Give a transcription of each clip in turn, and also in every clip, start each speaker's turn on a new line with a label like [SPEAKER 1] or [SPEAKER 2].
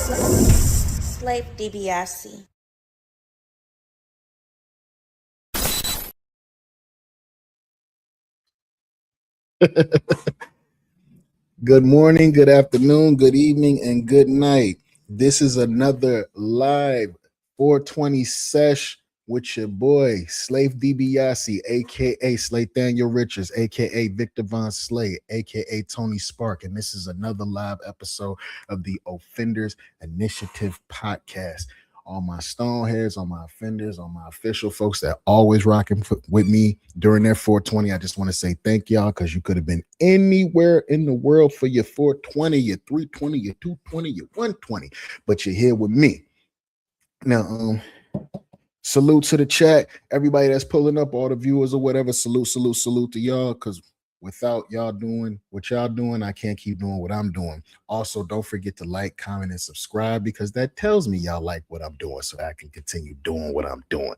[SPEAKER 1] Slave DiBiase.
[SPEAKER 2] Good morning, good afternoon, good evening, and good night. This is another live 420 sesh with your boy, Slave DiBiase, aka Slave Daniel Richards, aka Victor Von Slay, aka Tony Spark. And this is another live episode of the Offenders Initiative podcast. All my stoneheads, all my offenders, all my official folks that always rocking with me during their 420. I just want to say thank y'all, because you could have been anywhere in the world for your 420, your 320, your 220, your 120, but you're here with me. Now, salute to the chat, everybody that's pulling up, all the viewers or whatever. Salute to y'all, because without y'all doing what y'all doing, I can't keep doing what I'm doing. Also, don't forget to like, comment, and subscribe, because that tells me y'all like what I'm doing, so I can continue doing what I'm doing,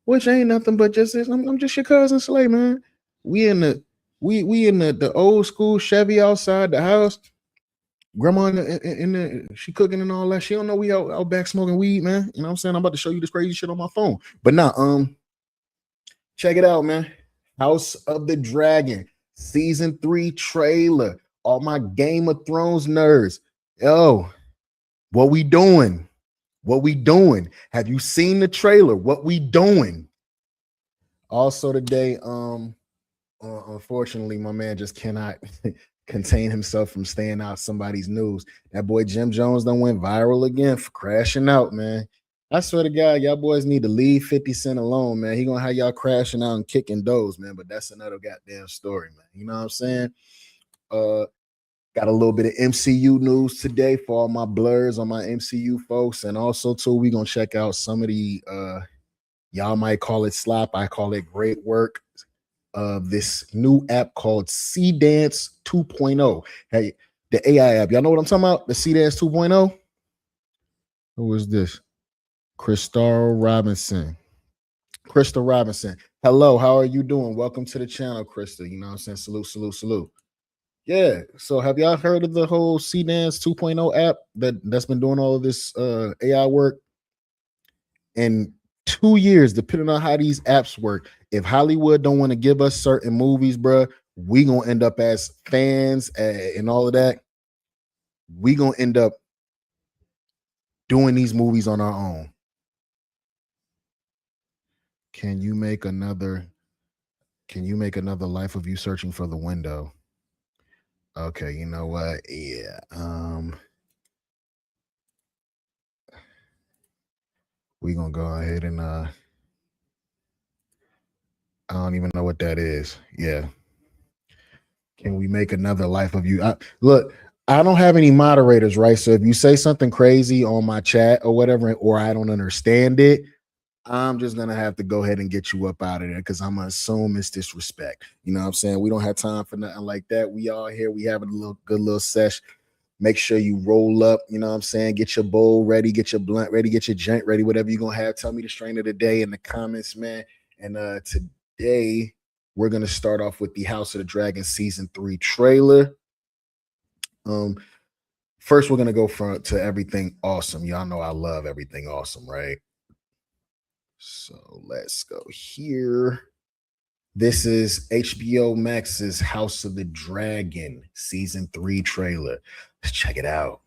[SPEAKER 2] which ain't nothing but just this. I'm just your cousin Slay, man. We in the old school Chevy outside the house. Grandma in the she cooking and all that. She don't know we out back smoking weed, man. You know what I'm saying? I'm about to show you this crazy shit on my phone. But now, check it out, man. House of the Dragon season 3 trailer. All my Game of Thrones nerds. Yo, what we doing? What we doing? Have you seen the trailer? What we doing? Also today, unfortunately, my man just cannot contain himself from staying out somebody's news. That boy Jim Jones done went viral again for crashing out, man. I swear to God, y'all boys need to leave 50 Cent alone, man. He gonna have y'all crashing out and kicking doors, man. But that's another goddamn story, man. You know what I'm saying? Got a little bit of MCU news today for all my blurs on my MCU folks, and also too, we gonna check out some of the y'all might call it slop, I call it great work of this new app called Seedance 2.0. Hey, the AI app. Y'all know what I'm talking about? The Seedance 2.0? Who is this? Crystal Robinson. Hello, how are you doing? Welcome to the channel, Crystal. You know what I'm saying? Salute. Yeah. So have y'all heard of the whole Seedance 2.0 app that's been doing all of this AI work? And 2 years, depending on how these apps work, if Hollywood don't want to give us certain movies, bro, we gonna end up as fans and all of that. We gonna end up doing these movies on our own. Can you make another life of you searching for the window? Okay, you know what? Yeah. We gonna go ahead and I don't even know what that is. Yeah. Can we make another life of you? Look, I don't have any moderators, right? So if you say something crazy on my chat or whatever, or I don't understand it, I'm just gonna have to go ahead and get you up out of there, because I'm gonna assume it's disrespect. You know what I'm saying? We don't have time for nothing like that. We all here. We having a good little sesh. Make sure you roll up. You know what I'm saying? Get your bowl ready. Get your blunt ready. Get your joint ready. Whatever you're gonna have. Tell me the strain of the day in the comments, man. And today we're gonna start off with the House of the Dragon season 3 trailer. First we're gonna go to everything awesome. Y'all know I love everything awesome, right? So let's go here. This is HBO Max's House of the Dragon season 3 trailer. Let's check it out.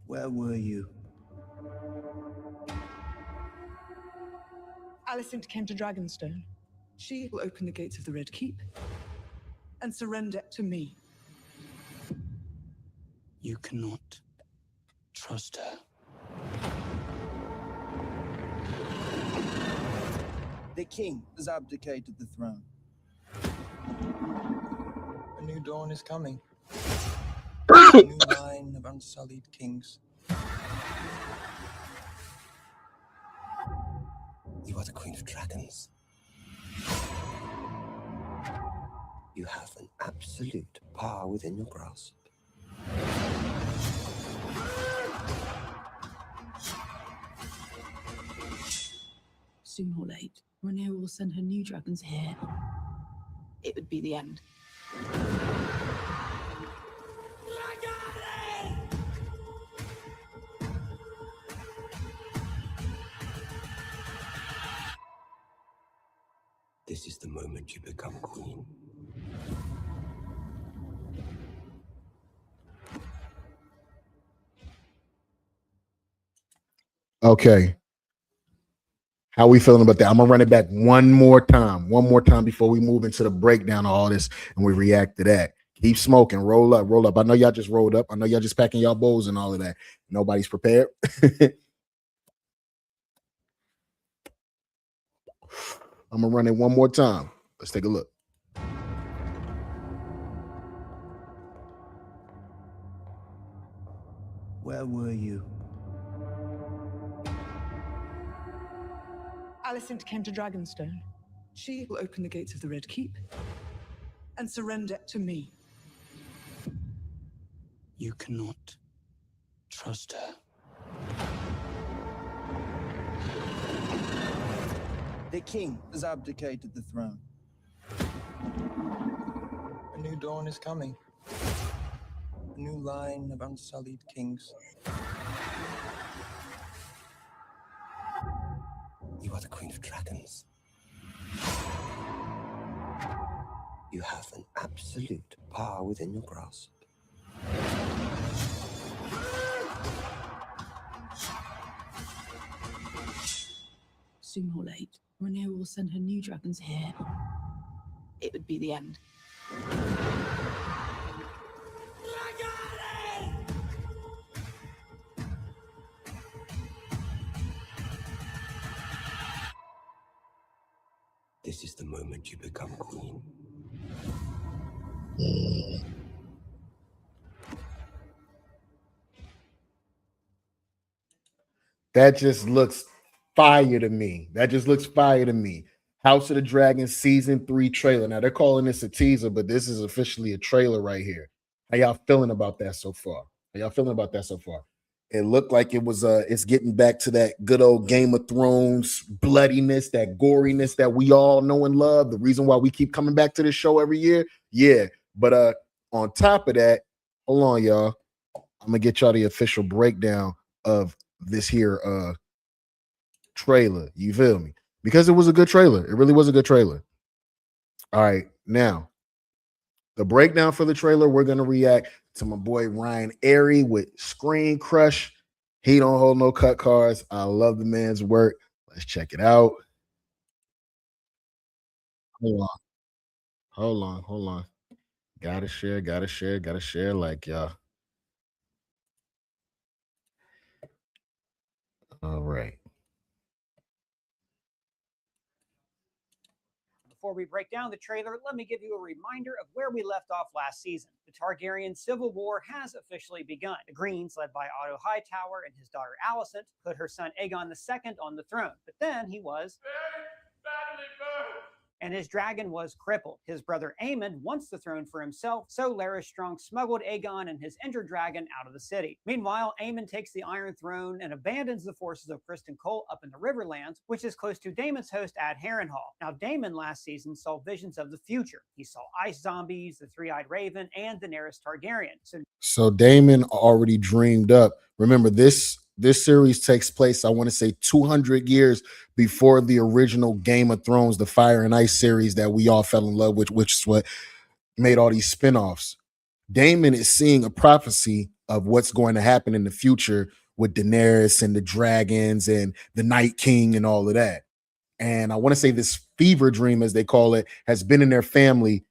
[SPEAKER 3] Where were you?
[SPEAKER 4] Alicent came to Dragonstone. She will open the gates of the Red Keep and surrender to me.
[SPEAKER 3] You cannot trust her. The king has abdicated the throne. A new dawn is coming. A new line of unsullied kings. You are the Queen of Dragons. You have an absolute power within your grasp.
[SPEAKER 5] Sooner or late, Rhaenyra will send her new dragons here. It would be the end.
[SPEAKER 3] This is the moment you become queen.
[SPEAKER 2] Okay. How we feeling about that? I'm gonna run it back one more time before we move into the breakdown of all this and we react to that. Keep smoking, roll up, roll up. I know y'all just rolled up. I know y'all just packing y'all bowls and all of that. Nobody's prepared. I'm gonna run it one more time. Let's take a look.
[SPEAKER 3] Where were you?
[SPEAKER 4] Alicent came to Dragonstone. She will open the gates of the Red Keep and surrender to me.
[SPEAKER 3] You cannot trust her. The king has abdicated the throne. A new dawn is coming. A new line of unsullied kings. You are the queen of dragons. You have an absolute power within your grasp.
[SPEAKER 1] Sooner or late, Rhaenyra will send her new dragons here. It would be the end.
[SPEAKER 3] This is the moment you become queen.
[SPEAKER 2] That just looks fire to me. That just looks fire to me. House of the Dragon season 3 trailer. Now they're calling this a teaser, but this is officially a trailer right here. How y'all feeling about that so far? How y'all feeling about that so far? It looked like it was it's getting back to that good old Game of Thrones bloodiness, that goriness that we all know and love. The reason why we keep coming back to this show every year. Yeah. But on top of that, hold on, y'all. I'm gonna get y'all the official breakdown of this here trailer. You feel me? Because it was a good trailer. It really was a good trailer. All right. Now, the breakdown for the trailer, we're gonna react to my boy Ryan Airy with Screen Crush. He don't hold no cut cards. I love the man's work. Let's check it out. Hold on. Hold on. Hold on. Gotta share, gotta share, gotta share like y'all. All right.
[SPEAKER 5] Before we break down the trailer, let me give you a reminder of where we left off last season. The Targaryen Civil War has officially begun. The Greens, led by Otto Hightower and his daughter Alicent, put her son Aegon II on the throne. But then he was badly burned, and his dragon was crippled. His brother Aemon wants the throne for himself, so Larys Strong smuggled Aegon and his injured dragon out of the city. Meanwhile, Aemon takes the Iron Throne and abandons the forces of Criston Cole up in the Riverlands, which is close to Daemon's host at Harrenhal. Now, Daemon last season saw visions of the future. He saw ice zombies, the three-eyed raven, and Daenerys Targaryen.
[SPEAKER 2] So Daemon already dreamed up. Remember, this series takes place, I want to say 200 years before the original Game of Thrones, the Fire and Ice series that we all fell in love with, which is what made all these spinoffs. Daemon is seeing a prophecy of what's going to happen in the future with Daenerys and the dragons and the Night King and all of that. And I want to say this fever dream, as they call it, has been in their family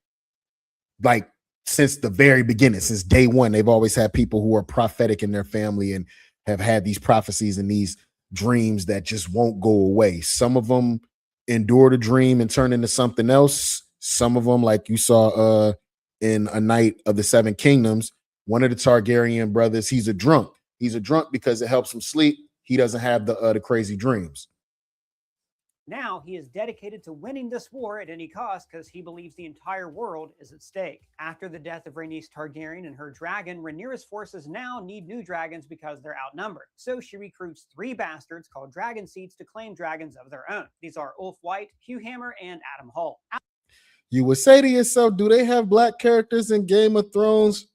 [SPEAKER 2] like since the very beginning, since day one. They've always had people who are prophetic in their family and have had these prophecies and these dreams that just won't go away. Some of them endure the dream and turn into something else. Some of them, like you saw in A Night of the Seven Kingdoms, one of the Targaryen brothers, he's a drunk. He's a drunk because it helps him sleep. He doesn't have the crazy dreams.
[SPEAKER 5] Now he is dedicated to winning this war at any cost because he believes the entire world is at stake. After the death of Rhaenys Targaryen and her dragon, Rhaenyra's forces now need new dragons because they're outnumbered. So she recruits 3 bastards called Dragon Seeds to claim dragons of their own. These are Ulf White, Hugh Hammer, and Adam Hall.
[SPEAKER 2] You would say to yourself, do they have black characters in Game of Thrones?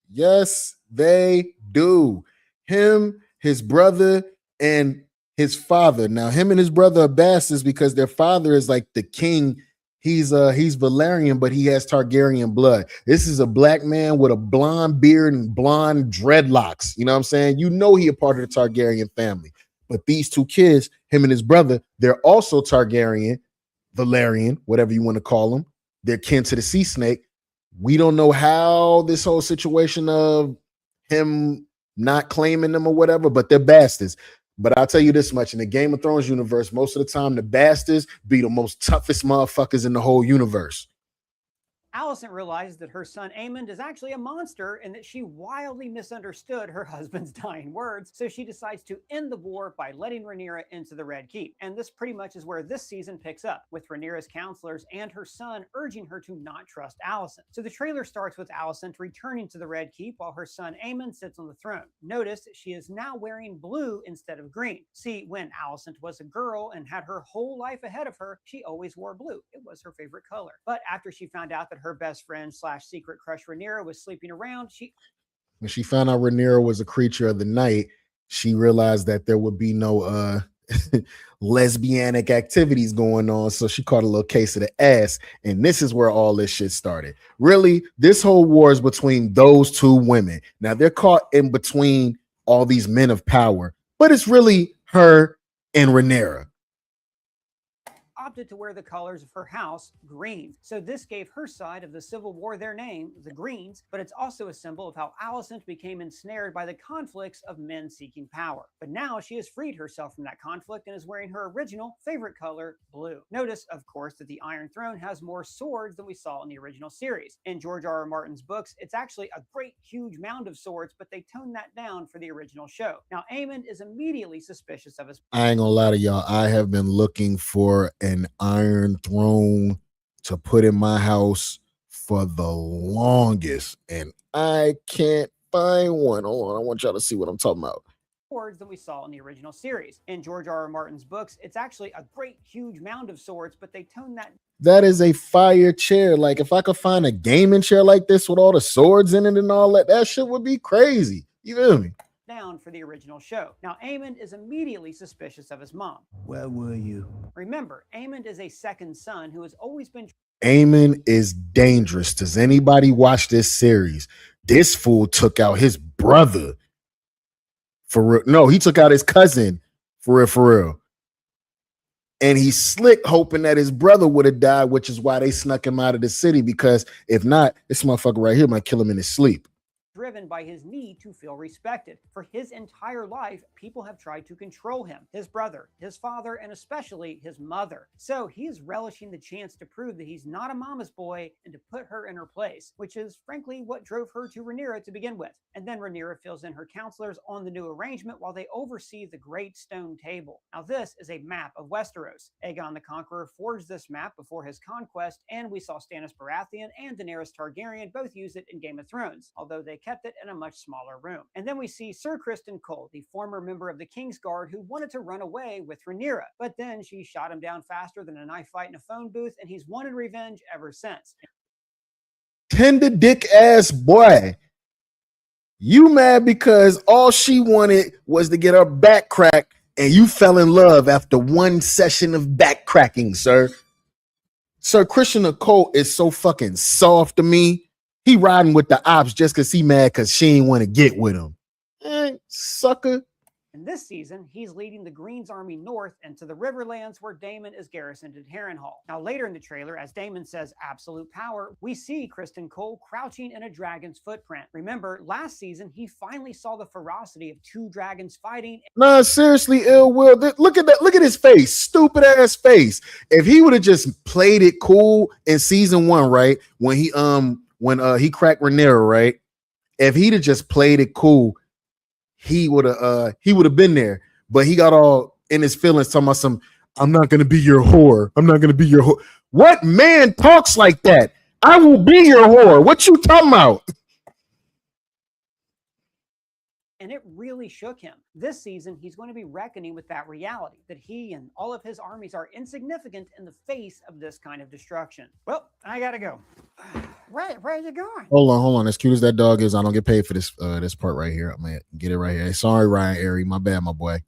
[SPEAKER 2] Yes, they do. Him, his brother, and his father. Now, him and his brother are bastards because their father is like the king. He's Valerian, but he has Targaryen blood. This is a black man with a blonde beard and blonde dreadlocks. You know what I'm saying? You know he a part of the Targaryen family. But these two kids, him and his brother, they're also Targaryen, Valerian, whatever you want to call them. They're kin to the sea snake. We don't know how this whole situation of him not claiming them or whatever, but they're bastards. But I'll tell you this much, in the Game of Thrones universe, most of the time, the bastards be the most toughest motherfuckers in the whole universe.
[SPEAKER 5] Alicent realizes that her son Aemond is actually a monster and that she wildly misunderstood her husband's dying words, so she decides to end the war by letting Rhaenyra into the Red Keep. And this pretty much is where this season picks up, with Rhaenyra's counselors and her son urging her to not trust Alicent. So the trailer starts with Alicent returning to the Red Keep while her son Aemond sits on the throne. Notice she is now wearing blue instead of green. See, when Alicent was a girl and had her whole life ahead of her, she always wore blue. It was her favorite color. But after she found out that her best friend / secret crush Rhaenyra was sleeping around,
[SPEAKER 2] when she found out Rhaenyra was a creature of the night, she realized that there would be no lesbianic activities going on, so she caught a little case of the ass, and this is where all this shit started. Really, this whole war is between those two women. Now they're caught in between all these men of power, but it's really her and Rhaenyra.
[SPEAKER 5] opted to wear the colors of her house, green. So this gave her side of the Civil War their name, the Greens, but it's also a symbol of how Alicent became ensnared by the conflicts of men seeking power. But now she has freed herself from that conflict and is wearing her original favorite color, blue. Notice, of course, that the Iron Throne has more swords than we saw in the original series. In George R.R. Martin's books, it's actually a great huge mound of swords, but they toned that down for the original show. Now, Aemond is immediately suspicious of his...
[SPEAKER 2] I ain't gonna lie to y'all, I have been looking for an Iron Throne to put in my house for the longest, and I can't find one. Hold on, I want y'all to see what I'm talking about.
[SPEAKER 5] Swords than we saw in the original series. In George R.R. Martin's books, it's actually a great huge mound of swords, but they toned that...
[SPEAKER 2] That is a fire chair. Like, if I could find a gaming chair like this with all the swords in it and all that, that shit would be crazy. You feel me?
[SPEAKER 5] Down for the original show. Now, Aemond is immediately suspicious of his mom.
[SPEAKER 6] Where were you?
[SPEAKER 5] Remember, Aemond is a second son who has always been...
[SPEAKER 2] Aemond is dangerous. Does anybody watch this series? This fool took out his brother. For real. No, he took out his cousin. For real, for real. And he slick hoping that his brother would have died, which is why they snuck him out of the city, because if not, this motherfucker right here might kill him in his sleep.
[SPEAKER 5] Driven by his need to feel respected. For his entire life, people have tried to control him, his brother, his father, and especially his mother. So he is relishing the chance to prove that he's not a mama's boy and to put her in her place, which is frankly what drove her to Rhaenyra to begin with. And then Rhaenyra fills in her counselors on the new arrangement while they oversee the Great Stone Table. Now this is a map of Westeros. Aegon the Conqueror forged this map before his conquest, and we saw Stannis Baratheon and Daenerys Targaryen both use it in Game of Thrones, although they kept it in a much smaller room. And then we see Sir Criston Cole, the former member of the Kingsguard who wanted to run away with Rhaenyra, but then she shot him down faster than a knife fight in a phone booth, and he's wanted revenge ever since.
[SPEAKER 2] Tender dick ass boy. You mad because all she wanted was to get her back cracked, and you fell in love after one session of back cracking, sir. Sir Christian Cole is so fucking soft to me. He riding with the ops just because he mad because she ain't want to get with him. Sucker.
[SPEAKER 5] In this season, he's leading the Greens army north into the Riverlands where Daemon is garrisoned at Harrenhal. Now later in the trailer, as Daemon says absolute power, we see Criston Cole crouching in a dragon's footprint. Remember, last season, he finally saw the ferocity of two dragons fighting.
[SPEAKER 2] Nah, seriously, ill will. Look at that. Look at his face. Stupid ass face. If he would have just played it cool in season 1, right? When he cracked Rhaenyra, right? If he'd have just played it cool, he would have been there. But he got all in his feelings talking about some, I'm not gonna be your whore. I'm not gonna be your whore. What man talks like that? I will be your whore. What you talking about?
[SPEAKER 5] and it really shook him. This season, he's going to be reckoning with that reality, that he and all of his armies are insignificant in the face of this kind of destruction. Well, I gotta go. Where are you going?
[SPEAKER 2] Hold on. As cute as that dog is, I don't get paid for this this part right here. I'm gonna get it right here. Sorry, Ryan Airy. My bad, my boy.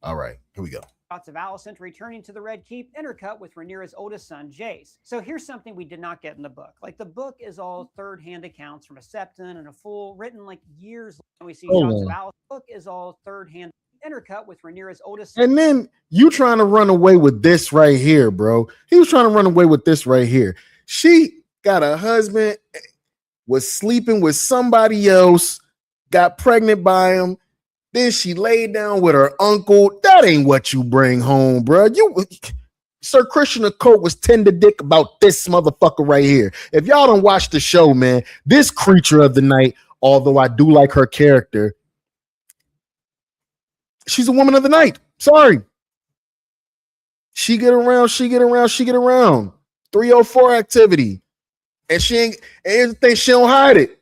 [SPEAKER 2] All right, here we go.
[SPEAKER 5] Thoughts of Alicent returning to the Red Keep, intercut with Rhaenyra's oldest son, Jace. So here's something we did not get in the book. Like, the book is all third-hand accounts from a Septon and a Fool, written like years later. We see shots of Alicent. The book is all third-hand, intercut with Rhaenyra's oldest son.
[SPEAKER 2] And then you trying to run away with this right here, bro. He was trying to run away with this right here. She got a husband, was sleeping with somebody else, got pregnant by him. Then she laid down with her uncle. That ain't what you bring home, bro. Sir Christian Okoye was tender dick about this motherfucker right here. If y'all don't watch the show, man, this creature of the night, although I do like her character, she's a woman of the night. Sorry. She get around. 304 activity. And here's the thing, she don't hide it.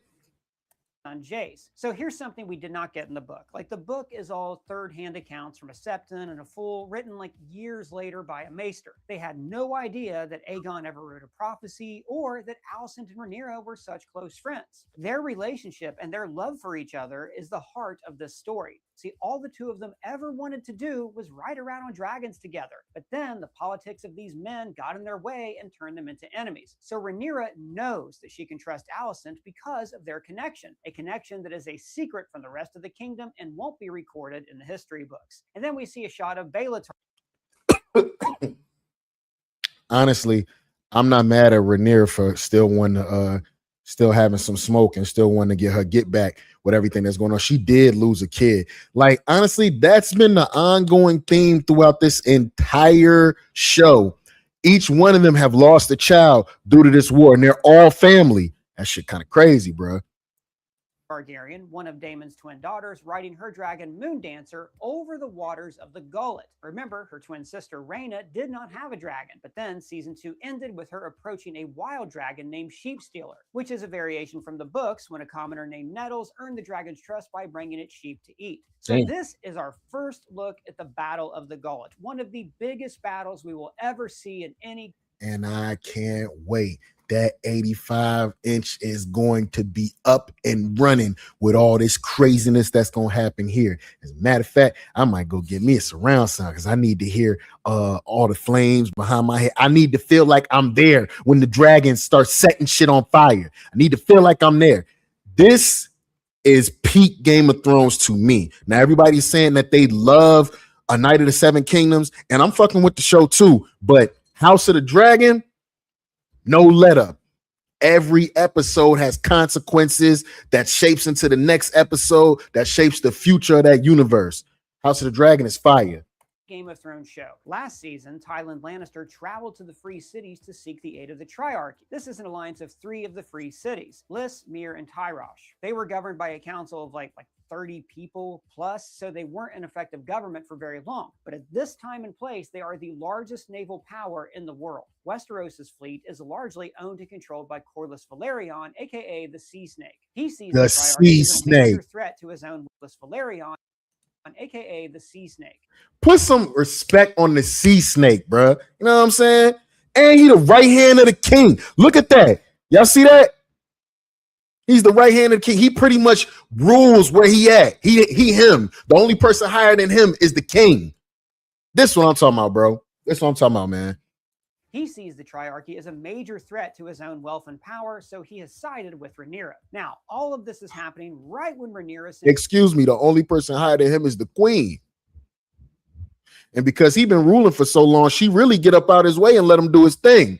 [SPEAKER 5] On Jace. So here's something we did not get in the book. Like, the book is all third-hand accounts from a Septon and a Fool, written like years later by a Maester. They had no idea that Aegon ever wrote a prophecy or that Alicent and Rhaenyra were such close friends. Their relationship and their love for each other is the heart of this story. See, all the two of them ever wanted to do was ride around on dragons together. But then the politics of these men got in their way and turned them into enemies. So Rhaenyra knows that she can trust Alicent because of their connection, a connection that is a secret from the rest of the kingdom and won't be recorded in the history books. And then we see a shot of Baelor.
[SPEAKER 2] Honestly, I'm not mad at Rhaenyra for still having some smoke and still wanting to get her get back with everything that's going on. She did lose a kid. Like, honestly, that's been the ongoing theme throughout this entire show. Each one of them have lost a child due to this war, and they're all family. That shit kind of crazy, bro.
[SPEAKER 5] Targaryen, one of Daemon's twin daughters, riding her dragon Moondancer over the waters of the Gullet. Remember, her twin sister Rhaena did not have a dragon, but then season 2 ended with her approaching a wild dragon named Sheepstealer, which is a variation from the books when a commoner named Nettles earned the dragon's trust by bringing it sheep to eat. So this is our first look at the Battle of the Gullet, one of the biggest battles we will ever see in any.
[SPEAKER 2] And I can't wait. That 85-inch is going to be up and running with all this craziness that's going to happen here. As a matter of fact, I might go get me a surround sound because I need to hear all the flames behind my head. I need to feel like I'm there when the dragons start setting shit on fire. I need to feel like I'm there. This is peak Game of Thrones to me. Now, everybody's saying that they love A Night of the Seven Kingdoms, and I'm fucking with the show too, but House of the Dragon, no let up. Every episode has consequences that shapes into the next episode, that shapes the future of that universe. House of the Dragon is fire.
[SPEAKER 5] Game of Thrones show. Last season, Tywin Lannister traveled to the Free Cities to seek the aid of the Triarchy. This is an alliance of 3 of the Free Cities, Lys, Myr, and Tyrosh. They were governed by a council of like 30 people plus, so they weren't an effective government for very long. But at this time and place, they are the largest naval power in the world. Westeros' fleet is largely owned and controlled by Corlys Velaryon, aka the Sea Snake. He sees the Triarchy as a major threat to his own Corlys Velaryon, aka the Sea Snake.
[SPEAKER 2] Put some respect on the Sea Snake, bro. You know what I'm saying? And he the right hand of the king. Look at that. Y'all see that? He's the right hand of the king. He pretty much rules where he at. Him. The only person higher than him is the king. This is what I'm talking about, bro. This is what I'm talking about, man.
[SPEAKER 5] He sees the Triarchy as a major threat to his own wealth and power, so he has sided with Rhaenyra. Now, all of this is happening right when Rhaenyra says,
[SPEAKER 2] excuse me, the only person higher than him is the queen. And because he's been ruling for so long, she really get up out his way and let him do his thing.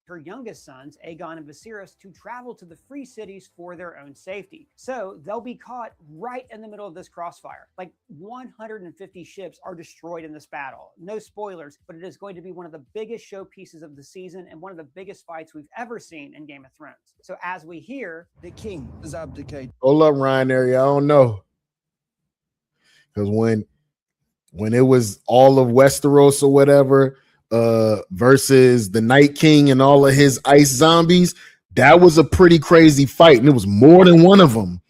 [SPEAKER 5] Her youngest sons, Aegon and Viserys, to travel to the Free Cities for their own safety. So they'll be caught right in the middle of this crossfire. Like 150 ships are destroyed in this battle. No spoilers, but it is going to be one of the biggest showpieces of the season and one of the biggest fights we've ever seen in Game of Thrones. So as we hear,
[SPEAKER 3] the king has abdicated.
[SPEAKER 2] Hold up, Ryan area. I don't know. Because when it was all of Westeros or whatever, versus the Night King and all of his ice zombies, that was a pretty crazy fight, and it was more than one of them.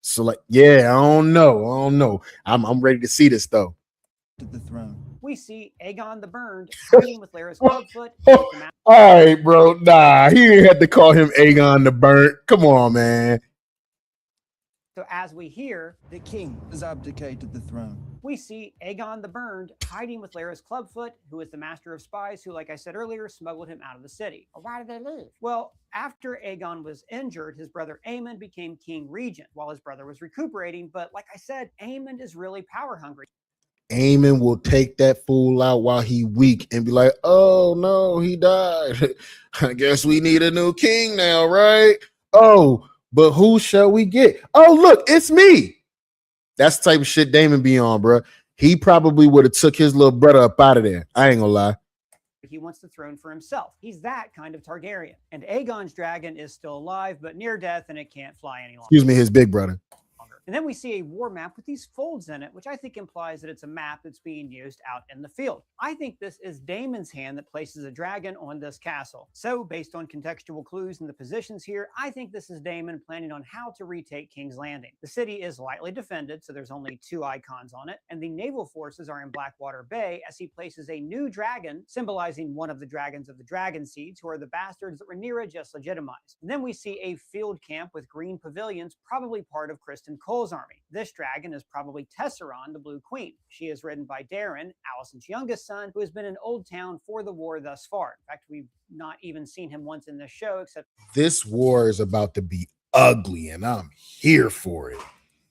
[SPEAKER 2] So like, yeah, I don't know. I'm ready to see this though.
[SPEAKER 3] To the throne.
[SPEAKER 5] We see Aegon the Burned hiding with Lyra's Clubfoot.
[SPEAKER 2] All right, bro. Nah, he didn't have to call him Aegon the Burnt. Come on, man.
[SPEAKER 5] So as we hear,
[SPEAKER 3] The king has abdicated the throne.
[SPEAKER 5] we see Aegon the Burned hiding with Lyra's Clubfoot, who is the master of spies who, like I said earlier, smuggled him out of the city. Why did they leave? Well, after Aegon was injured, his brother Aemond became king regent while his brother was recuperating. But like I said, Aemond is really power hungry.
[SPEAKER 2] Aemon will take that fool out while he weak and be like, oh no, he died. I guess we need a new king now, right? Oh, but who shall we get? Oh, look, it's me. That's the type of shit Damon be on, bro. He probably would have took his little brother up out of there. I ain't gonna lie.
[SPEAKER 5] He wants the throne for himself. He's that kind of Targaryen. And Aegon's dragon is still alive, but near death, and it can't fly any longer.
[SPEAKER 2] Excuse me, his big brother.
[SPEAKER 5] And then we see a war map with these folds in it, which I think implies that it's a map that's being used out in the field. I think this is Daemon's hand that places a dragon on this castle. So based on contextual clues and the positions here, I think this is Daemon planning on how to retake King's Landing. The city is lightly defended, so there's only 2 icons on it, and the naval forces are in Blackwater Bay as he places a new dragon, symbolizing one of the dragons of the Dragon Seeds, who are the bastards that Rhaenyra just legitimized. And then we see a field camp with green pavilions, probably part of Criston Cole's army. This dragon is probably Tesseron, the Blue Queen. She is ridden by Darren, Alicent's youngest son, who has been in Old Town for the war thus far. In fact, we've not even seen him once in this show, except
[SPEAKER 2] this war is about to be ugly, and I'm here for it.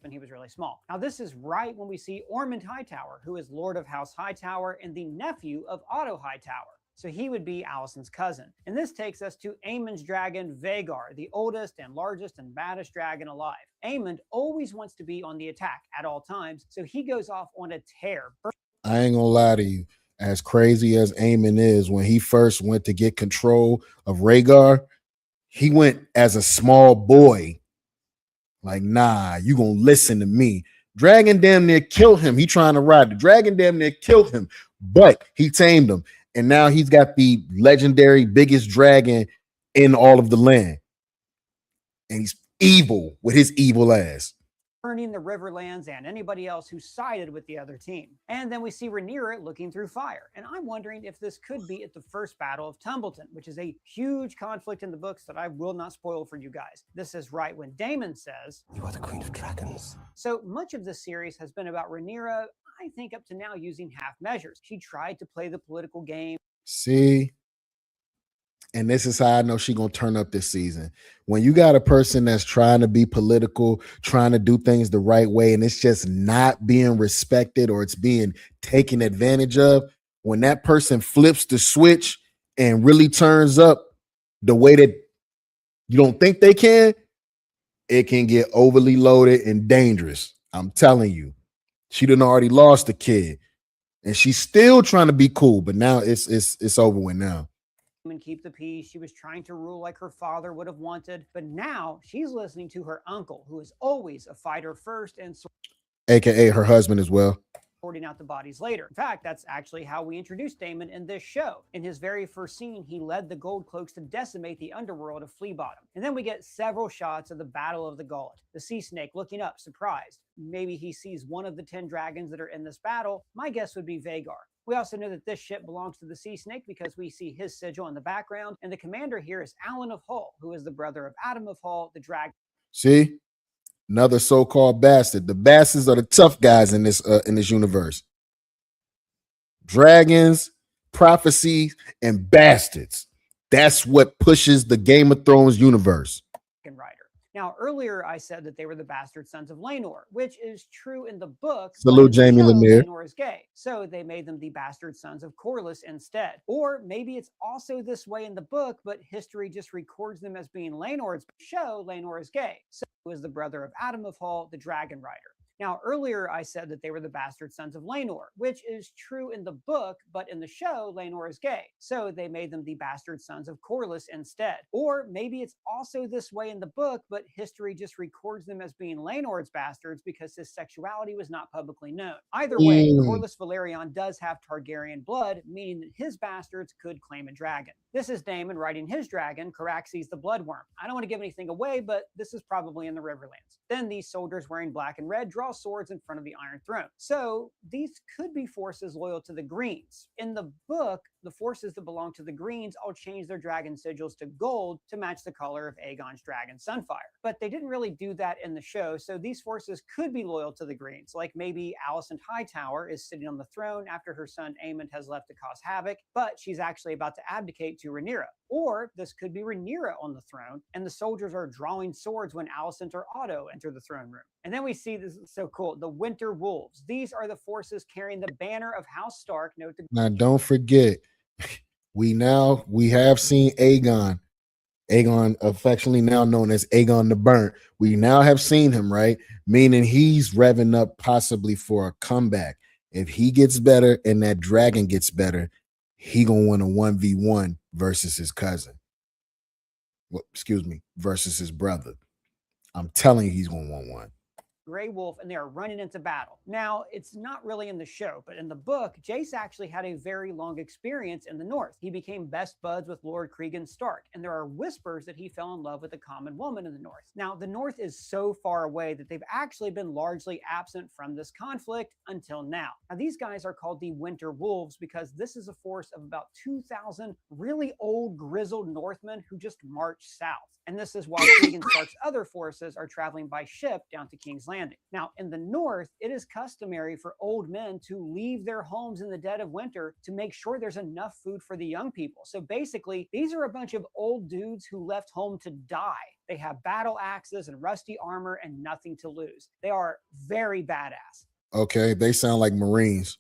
[SPEAKER 5] when he was really small. Now, this is right when we see Ormond Hightower, who is Lord of House Hightower and the nephew of Otto Hightower. So he would be Alicent's cousin. And this takes us to Aemon's dragon, Vhagar, the oldest and largest and baddest dragon alive. Aemond always wants to be on the attack at all times, so he goes off on a tear.
[SPEAKER 2] I ain't gonna lie to you. As crazy as Aemon is, when he first went to get control of Rhaegar, he went as a small boy. Like, nah, you gonna listen to me. Dragon damn near killed him. He trying to ride. The dragon damn near killed him, but he tamed him. And now he's got the legendary biggest dragon in all of the land. And he's evil with his evil ass.
[SPEAKER 5] Burning the Riverlands and anybody else who sided with the other team. And then we see Rhaenyra looking through fire. And I'm wondering if this could be at the first battle of Tumbleton, which is a huge conflict in the books that I will not spoil for you guys. This is right when Daemon says,
[SPEAKER 3] You are the queen of dragons.
[SPEAKER 5] So much of this series has been about Rhaenyra, I think up to now, using half measures. She tried to play the political game.
[SPEAKER 2] See? And this is how I know she's going to turn up this season. When you got a person that's trying to be political, trying to do things the right way, and it's just not being respected or it's being taken advantage of, when that person flips the switch and really turns up the way that you don't think they can, it can get overly loaded and dangerous. I'm telling you. She done already lost a kid, and she's still trying to be cool, but now it's over with now.
[SPEAKER 5] And keep the peace. She was trying to rule like her father would have wanted, but now she's listening to her uncle, who is always a fighter first and
[SPEAKER 2] AKA her husband as well.
[SPEAKER 5] sorting out the bodies later. In fact, that's actually how we introduced Daemon in this show. In his very first scene, he led the Gold Cloaks to decimate the underworld of Flea Bottom. And then we get several shots of the Battle of the Gullet. The Sea Snake looking up, surprised. Maybe he sees one of the 10 dragons that are in this battle. My guess would be Vhagar. We also know that this ship belongs to the Sea Snake because we see his sigil in the background, and the commander here is Alan of Hull, who is the brother of Adam of Hull, the dragon.
[SPEAKER 2] See? Another so-called bastard. The bastards are the tough guys in this universe. Dragons, prophecies, and bastards. That's what pushes the Game of Thrones universe.
[SPEAKER 5] Rider. Now, earlier I said that they were the bastard sons of Laenor, which is true in the book.
[SPEAKER 2] Salute Jamie Lanier.
[SPEAKER 5] Laenor is gay, so they made them the bastard sons of Corlys instead. Or maybe it's also this way in the book, but history just records them as being Laenor's show. Laenor is gay, so he was the brother of Adam of Hull, the dragon rider. Now, earlier I said that they were the bastard sons of Laenor, which is true in the book, but in the show, Laenor is gay. So they made them the bastard sons of Corlys instead. Or maybe it's also this way in the book, but history just records them as being Laenor's bastards because his sexuality was not publicly known. Either way, Corlys Velaryon does have Targaryen blood, meaning that his bastards could claim a dragon. This is Daemon riding his dragon, Caraxes the Bloodworm. I don't want to give anything away, but this is probably in the Riverlands. Then these soldiers wearing black and red draw swords in front of the Iron Throne. So these could be forces loyal to the Greens. In the book, the forces that belong to the Greens all change their dragon sigils to gold to match the color of Aegon's dragon Sunfire. But they didn't really do that in the show, so these forces could be loyal to the Greens, like maybe Alicent Hightower is sitting on the throne after her son Aemond has left to cause havoc, but she's actually about to abdicate to Rhaenyra. Or this could be Rhaenyra on the throne, and the soldiers are drawing swords when Alicent or Otto enter the throne room. And then we see, this is so cool, the Winter Wolves. These are the forces carrying the banner of House Stark. Note the
[SPEAKER 2] Now, don't forget, we have seen Aegon affectionately now known as Aegon the Burnt. We now have seen him, right? Meaning he's revving up possibly for a comeback. If he gets better and that dragon gets better, he gonna win a 1v1 versus his cousin. Well, excuse me, versus his brother. I'm telling you, he's gonna want one.
[SPEAKER 5] Grey Wolf, and they are running into battle. Now, it's not really in the show, but in the book, Jace actually had a very long experience in the North. He became best buds with Lord Cregan Stark, and there are whispers that he fell in love with a common woman in the North. Now, the North is so far away that they've actually been largely absent from this conflict until now. Now, these guys are called the Winter Wolves because this is a force of about 2,000 really old, grizzled Northmen who just march south. And this is while Cregan Stark's other forces are traveling by ship down to King's Landing. Now, in the North, it is customary for old men to leave their homes in the dead of winter to make sure there's enough food for the young people. So basically, these are a bunch of old dudes who left home to die. They have battle axes and rusty armor and nothing to lose. They are very badass.
[SPEAKER 2] Okay, they sound like Marines.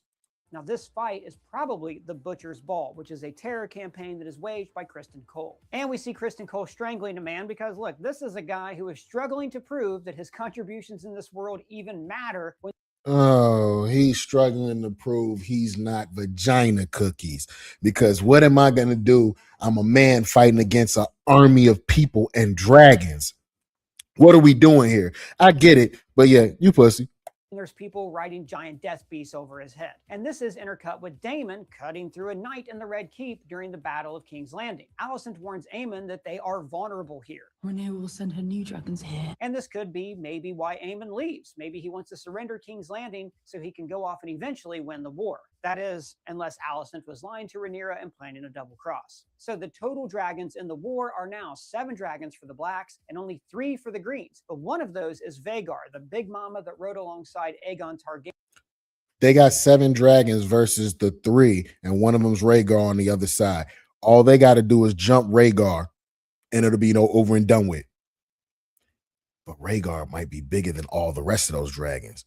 [SPEAKER 5] Now, this fight is probably the Butcher's Ball, which is a terror campaign that is waged by Criston Cole. And we see Criston Cole strangling a man because, look, this is a guy who is struggling to prove that his contributions in this world even matter.
[SPEAKER 2] Oh, he's struggling to prove he's not vagina cookies. Because what am I going to do? I'm a man fighting against an army of people and dragons. What are we doing here? I get it, but yeah, you pussy.
[SPEAKER 5] There's people riding giant death beasts over his head. And this is intercut with Daemon cutting through a knight in the Red Keep during the Battle of King's Landing. Alicent warns Aemon that they are vulnerable here.
[SPEAKER 1] Rhaenyra will send her new dragons here.
[SPEAKER 5] And this could be maybe why Aemon leaves. Maybe he wants to surrender King's Landing so he can go off and eventually win the war. That is, unless Alicent was lying to Rhaenyra and planning a double cross. So the total dragons in the war are now 7 dragons for the Blacks and only 3 for the Greens. But one of those is Vhagar, the big mama that rode alongside Aegon Targaryen.
[SPEAKER 2] They got 7 dragons versus the 3, and one of them's Rhaegar on the other side. All they got to do is jump Rhaegar, and it'll be over and done with. But Rhaegar might be bigger than all the rest of those dragons.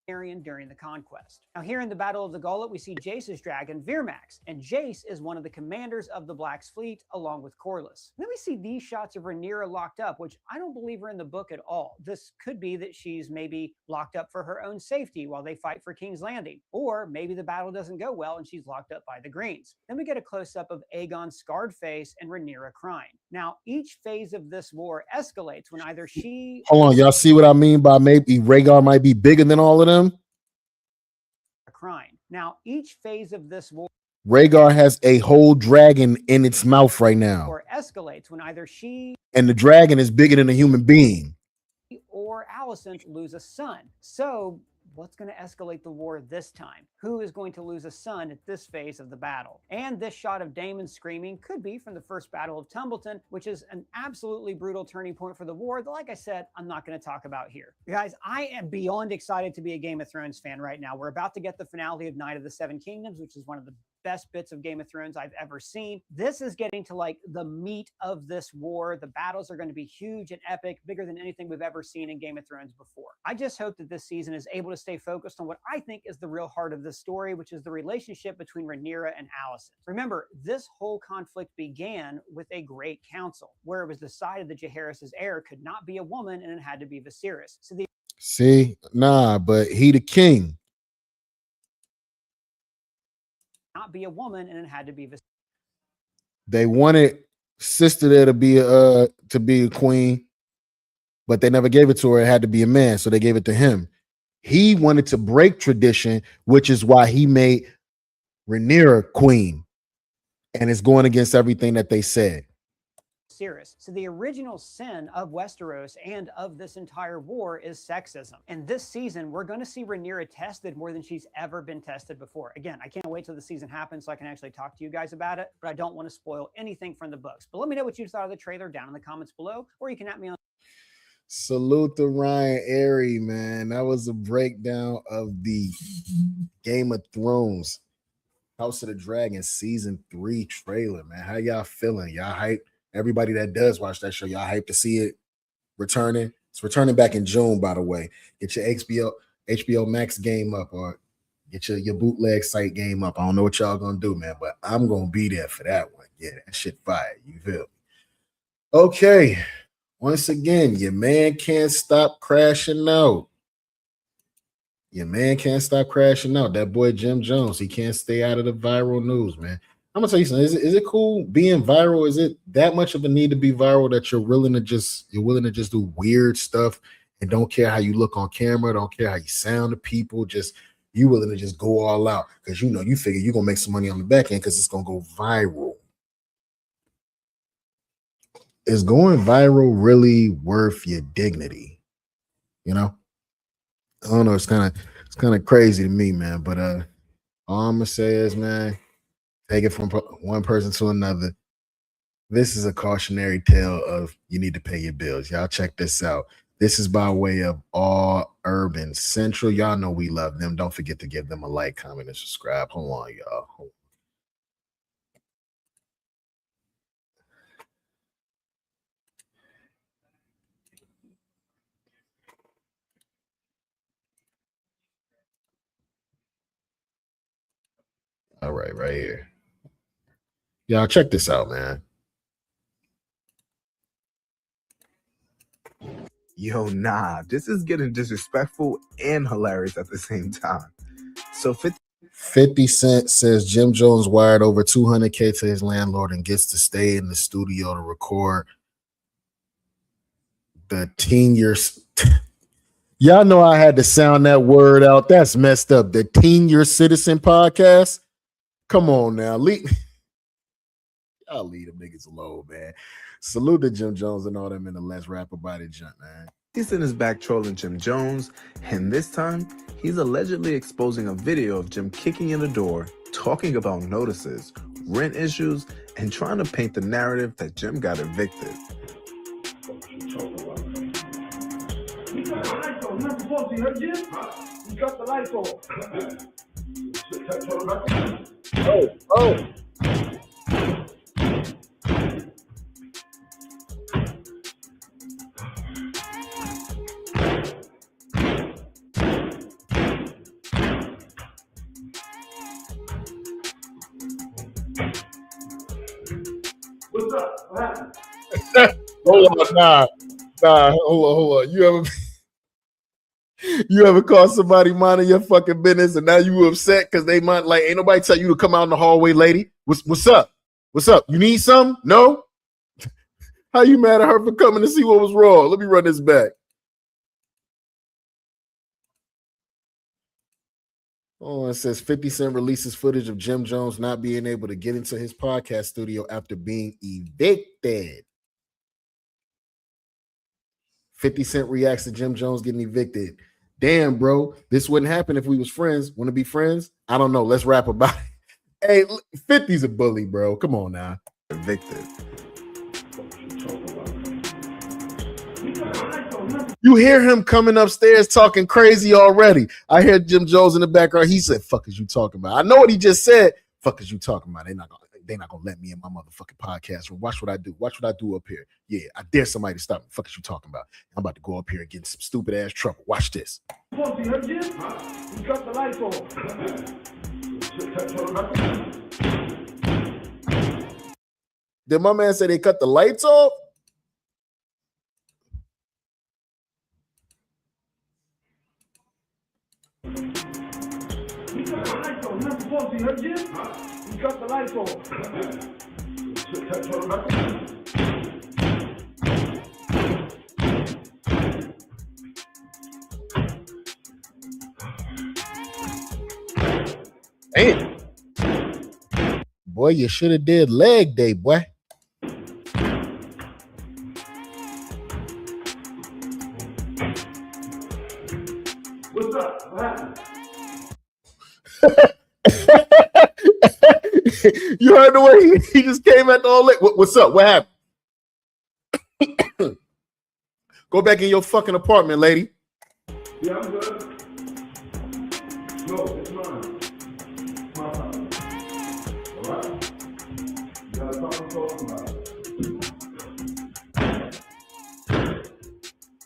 [SPEAKER 5] During the conquest. Now, here in the Battle of the Gullet, we see Jace's dragon, Virmax, and Jace is one of the commanders of the Black's fleet, along with Corlys. Then we see these shots of Rhaenyra locked up, which I don't believe are in the book at all. This could be that she's maybe locked up for her own safety while they fight for King's Landing, or maybe the battle doesn't go well and she's locked up by the Greens. Then we get a close-up of Aegon's scarred face and Rhaenyra crying. Now, each phase of this war escalates when either she...
[SPEAKER 2] Hold on, y'all see what I mean by maybe Rhaegar might be bigger than all of them?
[SPEAKER 5] Crying. Now, each phase of this war...
[SPEAKER 2] Rhaegar has a whole dragon in its mouth right now.
[SPEAKER 5] Or escalates when either she...
[SPEAKER 2] And the dragon is bigger than a human being.
[SPEAKER 5] Or Alicent lose a son. So... what's going to escalate the war this time? Who is going to lose a son at this phase of the battle? And this shot of Daemon screaming could be from the first Battle of Tumbleton, which is an absolutely brutal turning point for the war that, like I said, I'm not going to talk about here. You guys, I am beyond excited to be a Game of Thrones fan right now. We're about to get the finale of Night of the Seven Kingdoms, which is one of the best bits of Game of Thrones I've ever seen. This is getting to like the meat of this war. The battles are going to be huge and epic, bigger than anything we've ever seen in Game of Thrones before. I just hope that this season is able to stay focused on what I think is the real heart of this story, which is the relationship between Rhaenyra and Alicent. Remember, this whole conflict began with a great council, where it was decided that Jaehaerys' heir could not be a woman and it had to be Viserys.
[SPEAKER 2] See, nah, but he the king.
[SPEAKER 5] Not be a woman, and it had to be Viserys.
[SPEAKER 2] They wanted sister there to be a queen, but they never gave it to her. It had to be a man, so they gave it to him. He wanted to break tradition, which is why he made Rhaenyra queen, and it's going against everything that they said.
[SPEAKER 5] So the original sin of Westeros and of this entire war is sexism. And this season, we're going to see Rhaenyra tested more than she's ever been tested before. Again, I can't wait till the season happens so I can actually talk to you guys about it, but I don't want to spoil anything from the books. But let me know what you thought of the trailer down in the comments below, or you can at me on.
[SPEAKER 2] Salute to Ryan Airy, man. That was a breakdown of the Game of Thrones House of the Dragon season 3 trailer, man. How y'all feeling? Y'all hype? Everybody that does watch that show, y'all hype to see it returning. It's returning back in June, by the way. Get your HBO Max game up, or get your bootleg site game up. I don't know what y'all gonna do, man, but I'm gonna be there for that one. Yeah, that shit fire. You feel me? Okay. Once again, your man can't stop crashing out. Your man can't stop crashing out. That boy Jim Jones, he can't stay out of the viral news, man. I'm gonna tell you something. Is it cool being viral? Is it that much of a need to be viral that you're willing to just do weird stuff and don't care how you look on camera, don't care how you sound to people, just you willing to just go all out because you figure you're gonna make some money on the back end because it's gonna go viral. Is going viral really worth your dignity? You know? I don't know. It's kind of crazy to me, man. But all I'm gonna say is, man, take it from one person to another. This is a cautionary tale of you need to pay your bills. Y'all check this out. This is by way of All Urban Central. Y'all know we love them. Don't forget to give them a like, comment, and subscribe. Hold on, y'all. All right, right here. Y'all check this out, man.
[SPEAKER 6] Yo, nah, this is getting disrespectful and hilarious at the same time. So
[SPEAKER 2] 50 Cent says Jim Jones wired over $200K to his landlord and gets to stay in the studio to record the teen years. Y'all know I had to sound that word out. That's messed up. The Teen Year Citizen podcast. Come on now. I'll leave them niggas alone, man. Salute to Jim Jones and all them in the Let's Rap About It junk, man.
[SPEAKER 6] 50 Cent is back trolling Jim Jones, and this time he's allegedly exposing a video of Jim kicking in the door, talking about notices, rent issues, and trying to paint the narrative that Jim got evicted.
[SPEAKER 7] You cut the lights off. You're not supposed to, you heard, Jim? You cut the lights off.
[SPEAKER 2] Oh.
[SPEAKER 7] What's up? What happened?
[SPEAKER 2] Hold on, nah, hold on. You ever call somebody minding your fucking business and now you upset because they might like ain't nobody tell you to come out in the hallway, lady? What's up? What's up? You need something? No? How you mad at her for coming to see what was wrong? Let me run this back. Oh, it says 50 Cent releases footage of Jim Jones not being able to get into his podcast studio after being evicted. 50 Cent reacts to Jim Jones getting evicted. Damn, bro, this wouldn't happen if we was friends. Want to be friends? I don't know. Let's rap about it. Hey, 50's a bully, bro. Come on now.
[SPEAKER 6] Evicted.
[SPEAKER 2] You hear him coming upstairs talking crazy already. I hear Jim Jones in the background. He said, fuck is you talking about? I know what he just said. Fuck is you talking about? They're not gonna let me in my motherfucking podcast room. Watch what I do. Watch what I do up here. Yeah, I dare somebody to stop me. Fuck is you talking about? I'm about to go up here and get in some stupid ass trouble. Watch this.
[SPEAKER 7] You heard, Jim? You cut the lights off.
[SPEAKER 2] Did my man say they cut the lights off?
[SPEAKER 7] you heard Jim? You cut the lights off.
[SPEAKER 2] Damn. Boy, you should have did leg day, boy.
[SPEAKER 7] What's up? What happened?
[SPEAKER 2] You heard the way he just came at the old leg. What's up? What happened? Go back in your fucking apartment, lady.
[SPEAKER 7] Yeah, I'm good. No, it's mine. My problem. All right? You got something to talk about.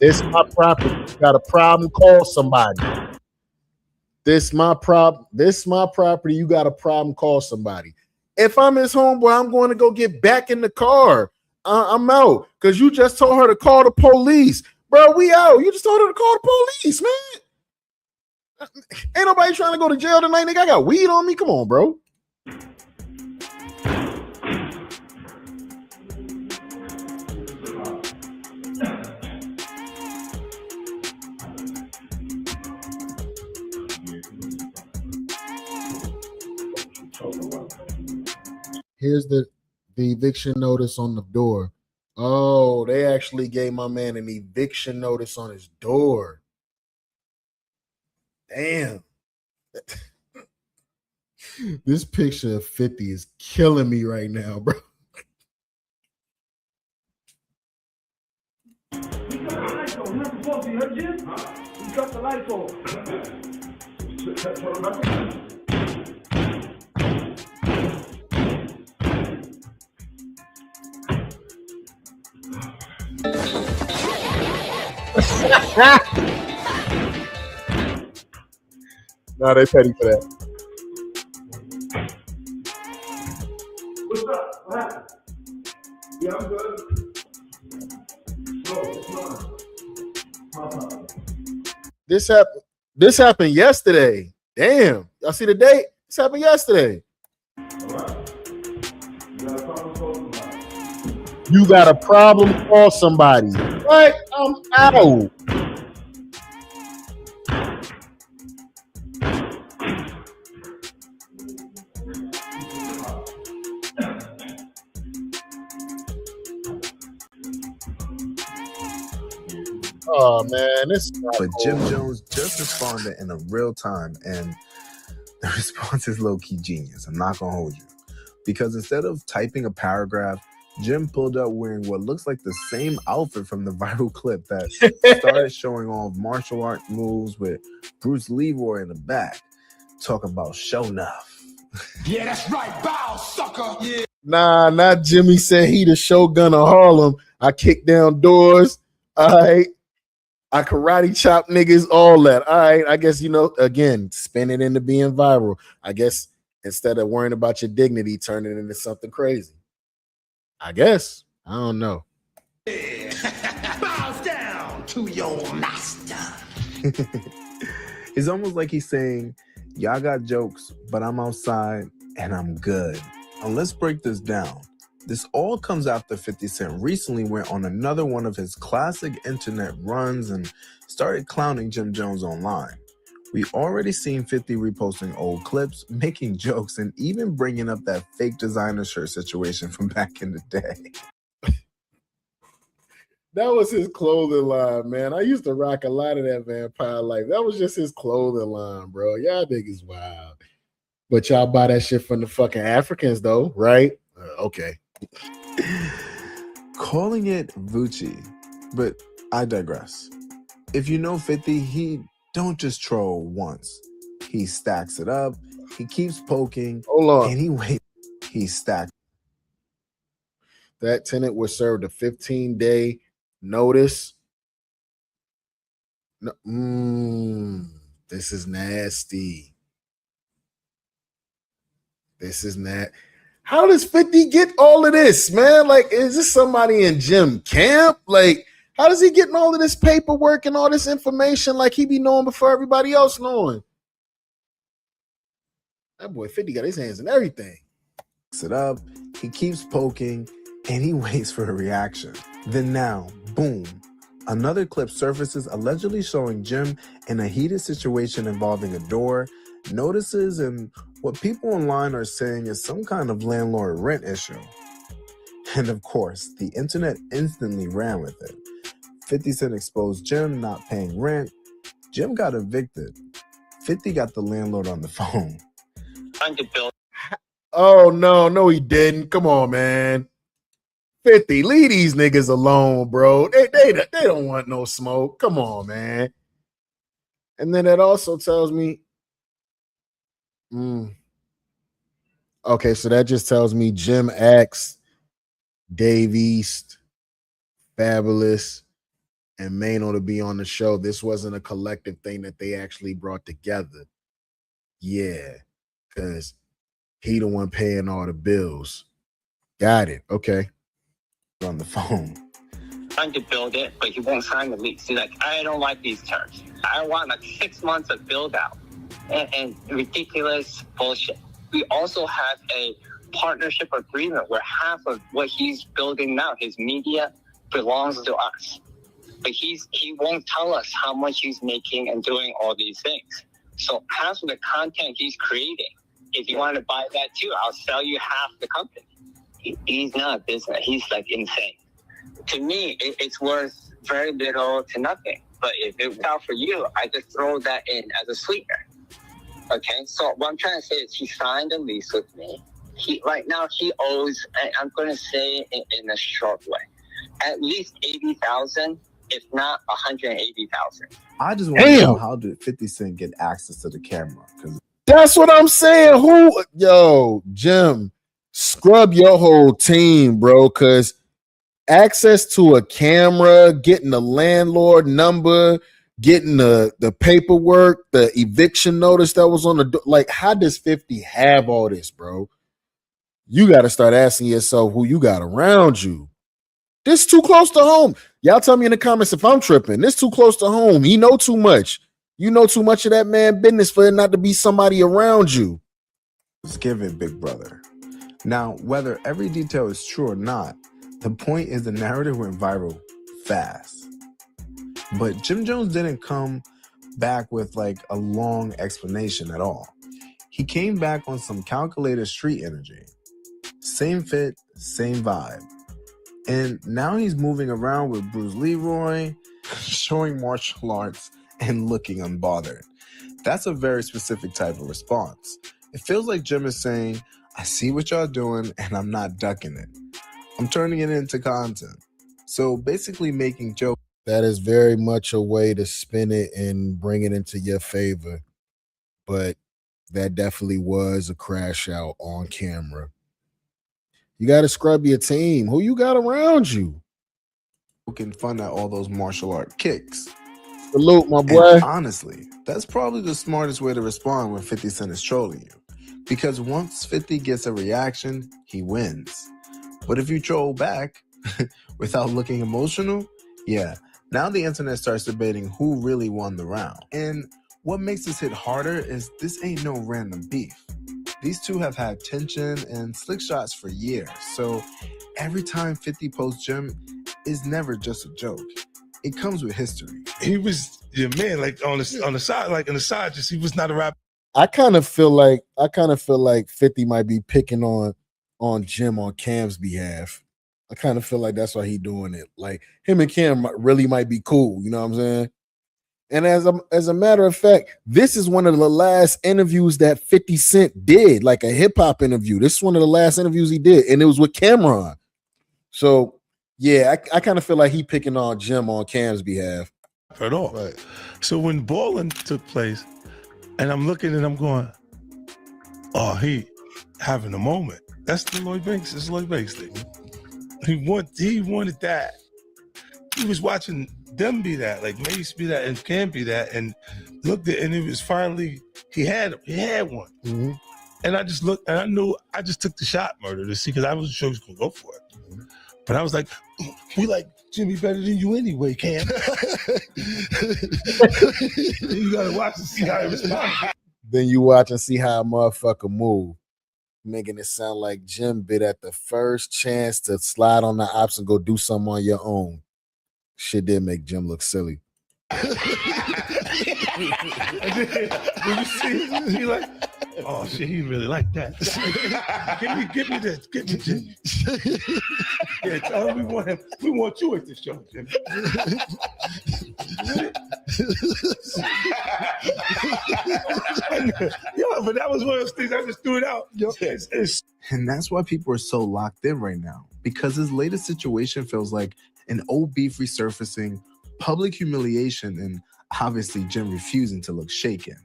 [SPEAKER 2] This my property. You got a problem? Call somebody. This my property. You got a problem? Call somebody. If I'm his homeboy, I'm going to go get back in the car. I'm out because you just told her to call the police, bro. We out. You just told her to call the police, man. Ain't nobody trying to go to jail tonight, nigga. I got weed on me. Come on, bro. Here's the eviction notice on the door. Oh, they actually gave my man an eviction notice on his door. Damn. This picture of 50 is killing me right now, bro.
[SPEAKER 7] You cut the lights off. You're not supposed to. You heard Jim? You cut the lights off.
[SPEAKER 2] Nah, they petty for that.
[SPEAKER 7] What's up? What happened? Yeah, I'm good. No, it's mine. My problem.
[SPEAKER 2] This happened yesterday. Damn. Y'all see the date? This happened yesterday.
[SPEAKER 7] All right. You got something to talk about.
[SPEAKER 2] You got a problem? Call somebody. What? I'm out. Oh man, this.
[SPEAKER 6] But Jim Jones just responded in a real time, and the response is low-key genius. I'm not gonna hold you, because instead of typing a paragraph, Jim pulled up wearing what looks like the same outfit from the viral clip that started showing off martial art moves with Bruce Leroy in the back, talking about show enough.
[SPEAKER 8] Yeah, that's right. Bow, sucker. Yeah.
[SPEAKER 2] Nah, not Jimmy said he the Shogun of Harlem. I kick down doors. All right. I karate chop niggas, all that. All right. I guess, again, spin it into being viral. I guess instead of worrying about your dignity, turn it into something crazy. I guess. I don't know.
[SPEAKER 8] Bows down to your master.
[SPEAKER 6] It's almost like he's saying, y'all got jokes, but I'm outside and I'm good. And let's break this down. This all comes after 50 Cent recently went on another one of his classic internet runs and started clowning Jim Jones online. We already seen 50 reposting old clips, making jokes, and even bringing up that fake designer shirt situation from back in the day.
[SPEAKER 2] That was his clothing line, man. I used to rock a lot of that Vampire Life. That was just his clothing line, bro. Y'all niggas wild. But y'all buy that shit from the fucking Africans, though, right? Okay.
[SPEAKER 6] Calling it Vucci, but I digress. If you know 50, he don't just troll once. He stacks it up. He keeps poking.
[SPEAKER 2] Hold on.
[SPEAKER 6] Anyway, he stacks.
[SPEAKER 2] That tenant was served a 15-day notice. No, this is nasty. This is not. How does 50 get all of this, man? Like, is this somebody in Jim camp? Like, how does he getting all of this paperwork and all this information like he be knowing before everybody else knowing? That boy 50 got his hands in everything.
[SPEAKER 6] It up, he keeps poking, and he waits for a reaction. Then now, boom, another clip surfaces allegedly showing Jim in a heated situation involving a door, notices, and what people online are saying is some kind of landlord rent issue. And of course, the internet instantly ran with it. 50 Cent exposed Jim not paying rent. Jim got evicted. 50 got the landlord on the phone.
[SPEAKER 2] Oh, no, he didn't. Come on, man. 50, leave these niggas alone, bro. They don't want no smoke. Come on, man. And then that also tells me, okay, so that just tells me Jim asked Dave East, Fabulous, and Mano to be on the show. This wasn't a collective thing that they actually brought together. Yeah, because he the one paying all the bills. Got it. Okay.
[SPEAKER 6] On the phone.
[SPEAKER 9] Trying to build it, but he won't sign the lease. He's like, I don't like these terms. I want like 6 months of build out and ridiculous bullshit. We also have a partnership agreement where half of what he's building now, his media, belongs to us. But he won't tell us how much he's making and doing all these things. So half of the content he's creating, if you want to buy that too, I'll sell you half the company. He's not a business. He's like insane. To me, it's worth very little to nothing. But if it works out for you, I just throw that in as a sweetener. Okay, so what I'm trying to say is he signed a lease with me. Right now he owes, I'm going to say in a short way, at least $80,000, if not $180,000.
[SPEAKER 6] I just want to know, how did 50 Cent get access to the camera? Because
[SPEAKER 2] that's what I'm saying. Jim, scrub your whole team, bro, because access to a camera, getting the landlord number, getting the paperwork, the eviction notice that was on the door. Like, how does 50 have all this, bro? You got to start asking yourself who you got around you. This too close to home. Y'all tell me in the comments if I'm tripping. This too close to home. He know too much. You know too much of that man business for it not to be somebody around you.
[SPEAKER 6] Let's give it, big brother. Now, whether every detail is true or not, the point is the narrative went viral fast. But Jim Jones didn't come back with like a long explanation at all. He came back on some calculated street energy. Same fit, same vibe. And now he's moving around with Bruce Leroy, showing martial arts and looking unbothered. That's a very specific type of response. It feels like Jim is saying, I see what y'all doing and I'm not ducking it. I'm turning it into content. So basically making jokes.
[SPEAKER 2] That is very much a way to spin it and bring it into your favor. But that definitely was a crash out on camera. You got to scrub your team. Who you got around you?
[SPEAKER 6] Poking fun at all those martial art kicks.
[SPEAKER 2] Salute, my boy.
[SPEAKER 6] And honestly, that's probably the smartest way to respond when 50 Cent is trolling you. Because once 50 gets a reaction, he wins. But if you troll back without looking emotional, yeah, now the internet starts debating who really won the round. And what makes this hit harder is this ain't no random beef. These two have had tension and slick shots for years. So every time 50 posts Jim is never just a joke. It comes with history.
[SPEAKER 7] He was your man, like on the side, like on the side, just he was not a rapper.
[SPEAKER 2] I kind of feel like 50 might be picking on Jim on Cam's behalf. I kind of feel like that's why he doing it. Like him and Cam really might be cool. You know what I'm saying? And as a matter of fact, this is one of the last interviews that 50 Cent did, like a hip hop interview. This is one of the last interviews he did, and it was with Cameron. So yeah, I kind of feel like he picking on Jim on Cam's behalf.
[SPEAKER 7] At all. Right. So when Ballin' took place, and I'm looking and I'm going, oh, he having a moment. That's the Lloyd Banks. It's Lloyd Banks thing. He wanted that. He was watching them be that, like Mace be that, and Cam be that, and looked at, and it was finally he had one.
[SPEAKER 2] Mm-hmm.
[SPEAKER 7] And I just looked, and I knew I just took the shot murder to see, because I wasn't sure he was gonna go for it. Mm-hmm. But I was like, we like Jimmy better than you anyway, Cam. You gotta watch to see how he responds.
[SPEAKER 2] Then you watch and see how a motherfucker move, making it sound like Jim bit at the first chance to slide on the ops and go do something on your own. Shit did make Jim look silly.
[SPEAKER 7] And then, when you see him, he like, oh shit, he really like that. give me this, give me Jim. Yeah, tell him we want you at the show, Jim. Yo, but that was one of those things I just threw it out. Yo,
[SPEAKER 6] And that's why people are so locked in right now, because his latest situation feels like an old beef resurfacing, public humiliation, and obviously Jim refusing to look shaken.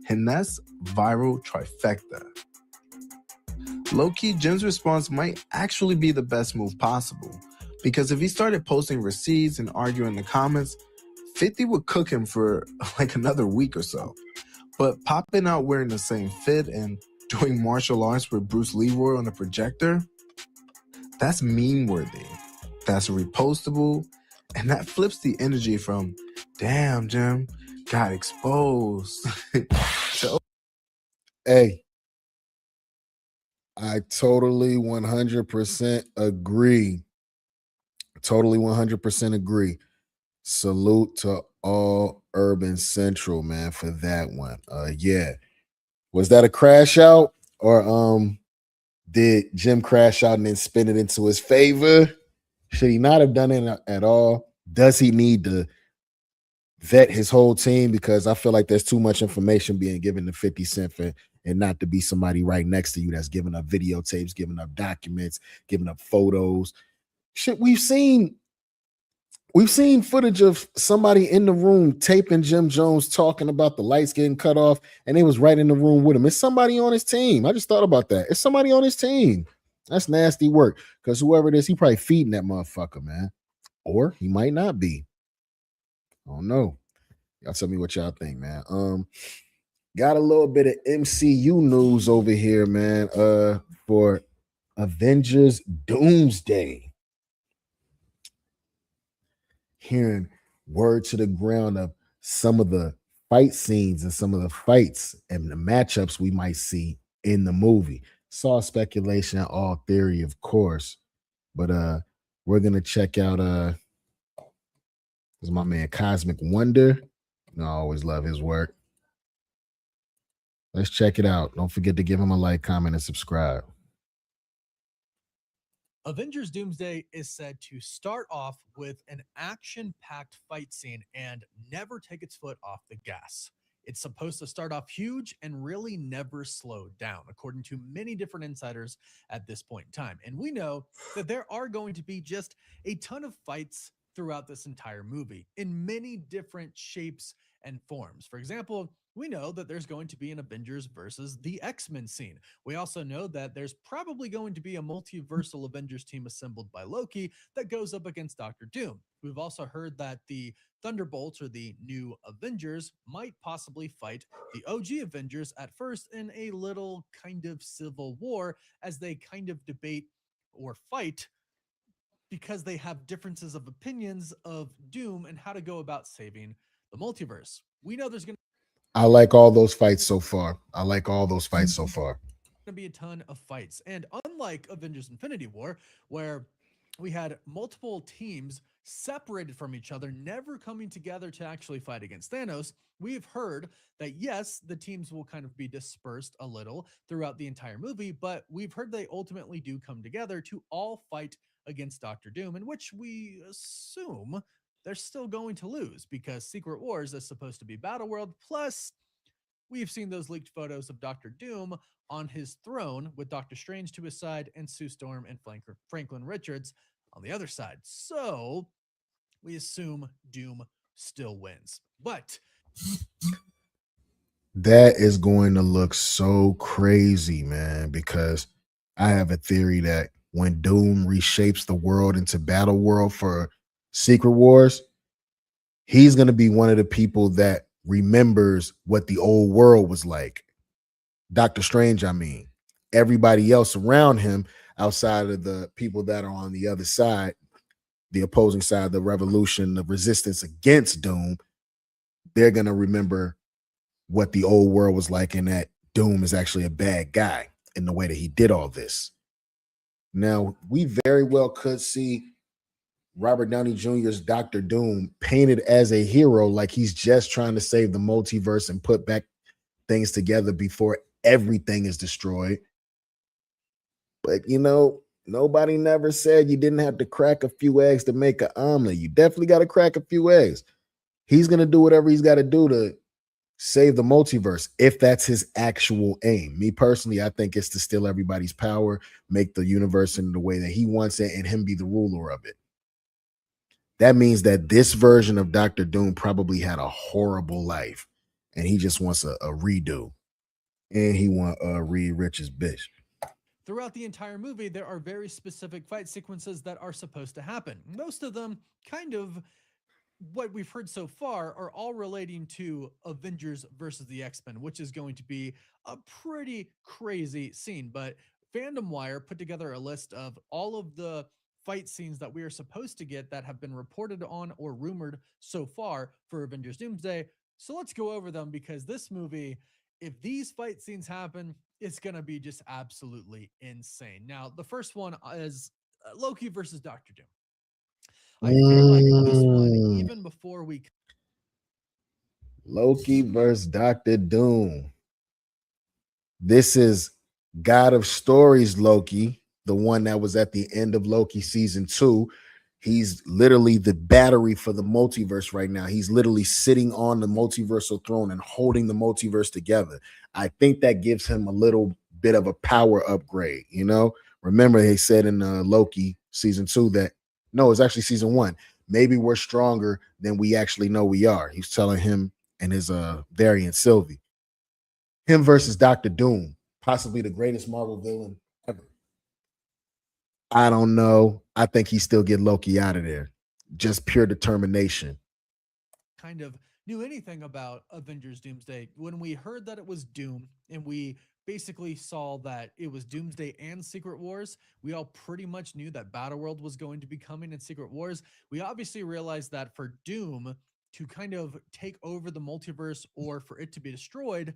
[SPEAKER 6] And that's viral trifecta. Low-key, Jim's response might actually be the best move possible, because if he started posting receipts and arguing in the comments, 50 would cook him for like another week or so. But popping out wearing the same fit and doing martial arts with Bruce Leroy on the projector, that's meme-worthy, that's repostable, and that flips the energy from, damn, Jim, got exposed. to,
[SPEAKER 2] Hey, I totally 100% agree. Totally 100% agree. Salute to all Urban Central, man, for that one. Yeah. Was that a crash out, or did Jim crash out and then spin it into his favor? Should he not have done it at all? Does he need to vet his whole team? Because I feel like there's too much information being given to 50 Cent for, and not to be somebody right next to you that's giving up videotapes, giving up documents, giving up photos. Shit, we've seen footage of somebody in the room taping Jim Jones talking about the lights getting cut off, and they was right in the room with him. It's somebody on his team. I just thought about that. It's somebody on his team. That's nasty work, because whoever it is, he probably feeding that motherfucker, man. Or he might not be. I don't know. Y'all tell me what y'all think, man. Got a little bit of MCU news over here, man, for Avengers Doomsday. Hearing word to the ground of some of the fight scenes and some of the fights and the matchups we might see in the movie. Saw speculation, all theory, of course, but we're gonna check out this is my man Cosmic Wonder. I always love his work. Let's check it out. Don't forget to give him a like, comment, and subscribe.
[SPEAKER 10] Avengers Doomsday is said to start off with an action-packed fight scene and never take its foot off the gas. It's supposed to start off huge and really never slow down, according to many different insiders at this point in time. And we know that there are going to be just a ton of fights throughout this entire movie in many different shapes and forms. For example, we know that there's going to be an Avengers versus the X-Men scene. We also know that there's probably going to be a multiversal Avengers team assembled by Loki that goes up against Doctor Doom. We've also heard that the Thunderbolts, or the new Avengers, might possibly fight the OG Avengers at first in a little kind of civil war as they kind of debate or fight because they have differences of opinions of Doom and how to go about saving the multiverse. We know there's going
[SPEAKER 2] I like all those fights so far.
[SPEAKER 10] to be a ton of fights. And unlike Avengers Infinity War, where we had multiple teams separated from each other, never coming together to actually fight against Thanos, we've heard that yes, the teams will kind of be dispersed a little throughout the entire movie, but we've heard they ultimately do come together to all fight against Doctor Doom, in which we assume they're still going to lose because Secret Wars is supposed to be Battleworld. Plus, we've seen those leaked photos of Doctor Doom on his throne with Doctor Strange to his side and Sue Storm and Franklin Richards on the other side. So we assume Doom still wins. But
[SPEAKER 2] that is going to look so crazy, man, because I have a theory that when Doom reshapes the world into Battle World for Secret Wars, he's going to be one of the people that remembers what the old world was like. Doctor Strange, I mean. Everybody else around him, outside of the people that are on the other side, the opposing side, the revolution, the resistance against Doom, they're going to remember what the old world was like, and that Doom is actually a bad guy in the way that he did all this. Now, we very well could see Robert Downey Jr.'s Dr. Doom painted as a hero, like he's just trying to save the multiverse and put back things together before everything is destroyed. But, you know, nobody never said you didn't have to crack a few eggs to make an omelet. You definitely got to crack a few eggs. He's going to do whatever he's got to do to save the multiverse, if that's his actual aim. Me personally, I think it's to steal everybody's power, make the universe in the way that he wants it, and him be the ruler of it. That means that this version of Dr. Doom probably had a horrible life, and he just wants a redo. And he want Reed Rich's bitch.
[SPEAKER 10] Throughout the entire movie, there are very specific fight sequences that are supposed to happen. Most of them kind of what we've heard so far are all relating to Avengers versus the X-Men, which is going to be a pretty crazy scene. But Fandom Wire put together a list of all of the fight scenes that we are supposed to get that have been reported on or rumored so far for Avengers Doomsday. So let's go over them, because this movie, if these fight scenes happen, it's going to be just absolutely insane. Now, the first one is Loki versus Dr. Doom. I feel like this one, even before we...
[SPEAKER 2] Loki versus Dr. Doom. This is God of Stories Loki, the one that was at the end of Loki season 2. He's literally the battery for the multiverse right now. He's literally sitting on the multiversal throne and holding the multiverse together. I think that gives him a little bit of a power upgrade, you know? Remember, they said in Loki season 2 that, no, it's actually season 1. Maybe we're stronger than we actually know we are. He's telling him and his variant Sylvie. Him versus Dr. Doom, possibly the greatest Marvel villain ever. I don't know. I think he still get Loki out of there. Just pure determination.
[SPEAKER 10] Kind of knew anything about Avengers Doomsday, when we heard that it was Doom and we basically saw that it was Doomsday and Secret Wars, we all pretty much knew that Battleworld was going to be coming in Secret Wars. We obviously realized that for Doom to kind of take over the multiverse or for it to be destroyed,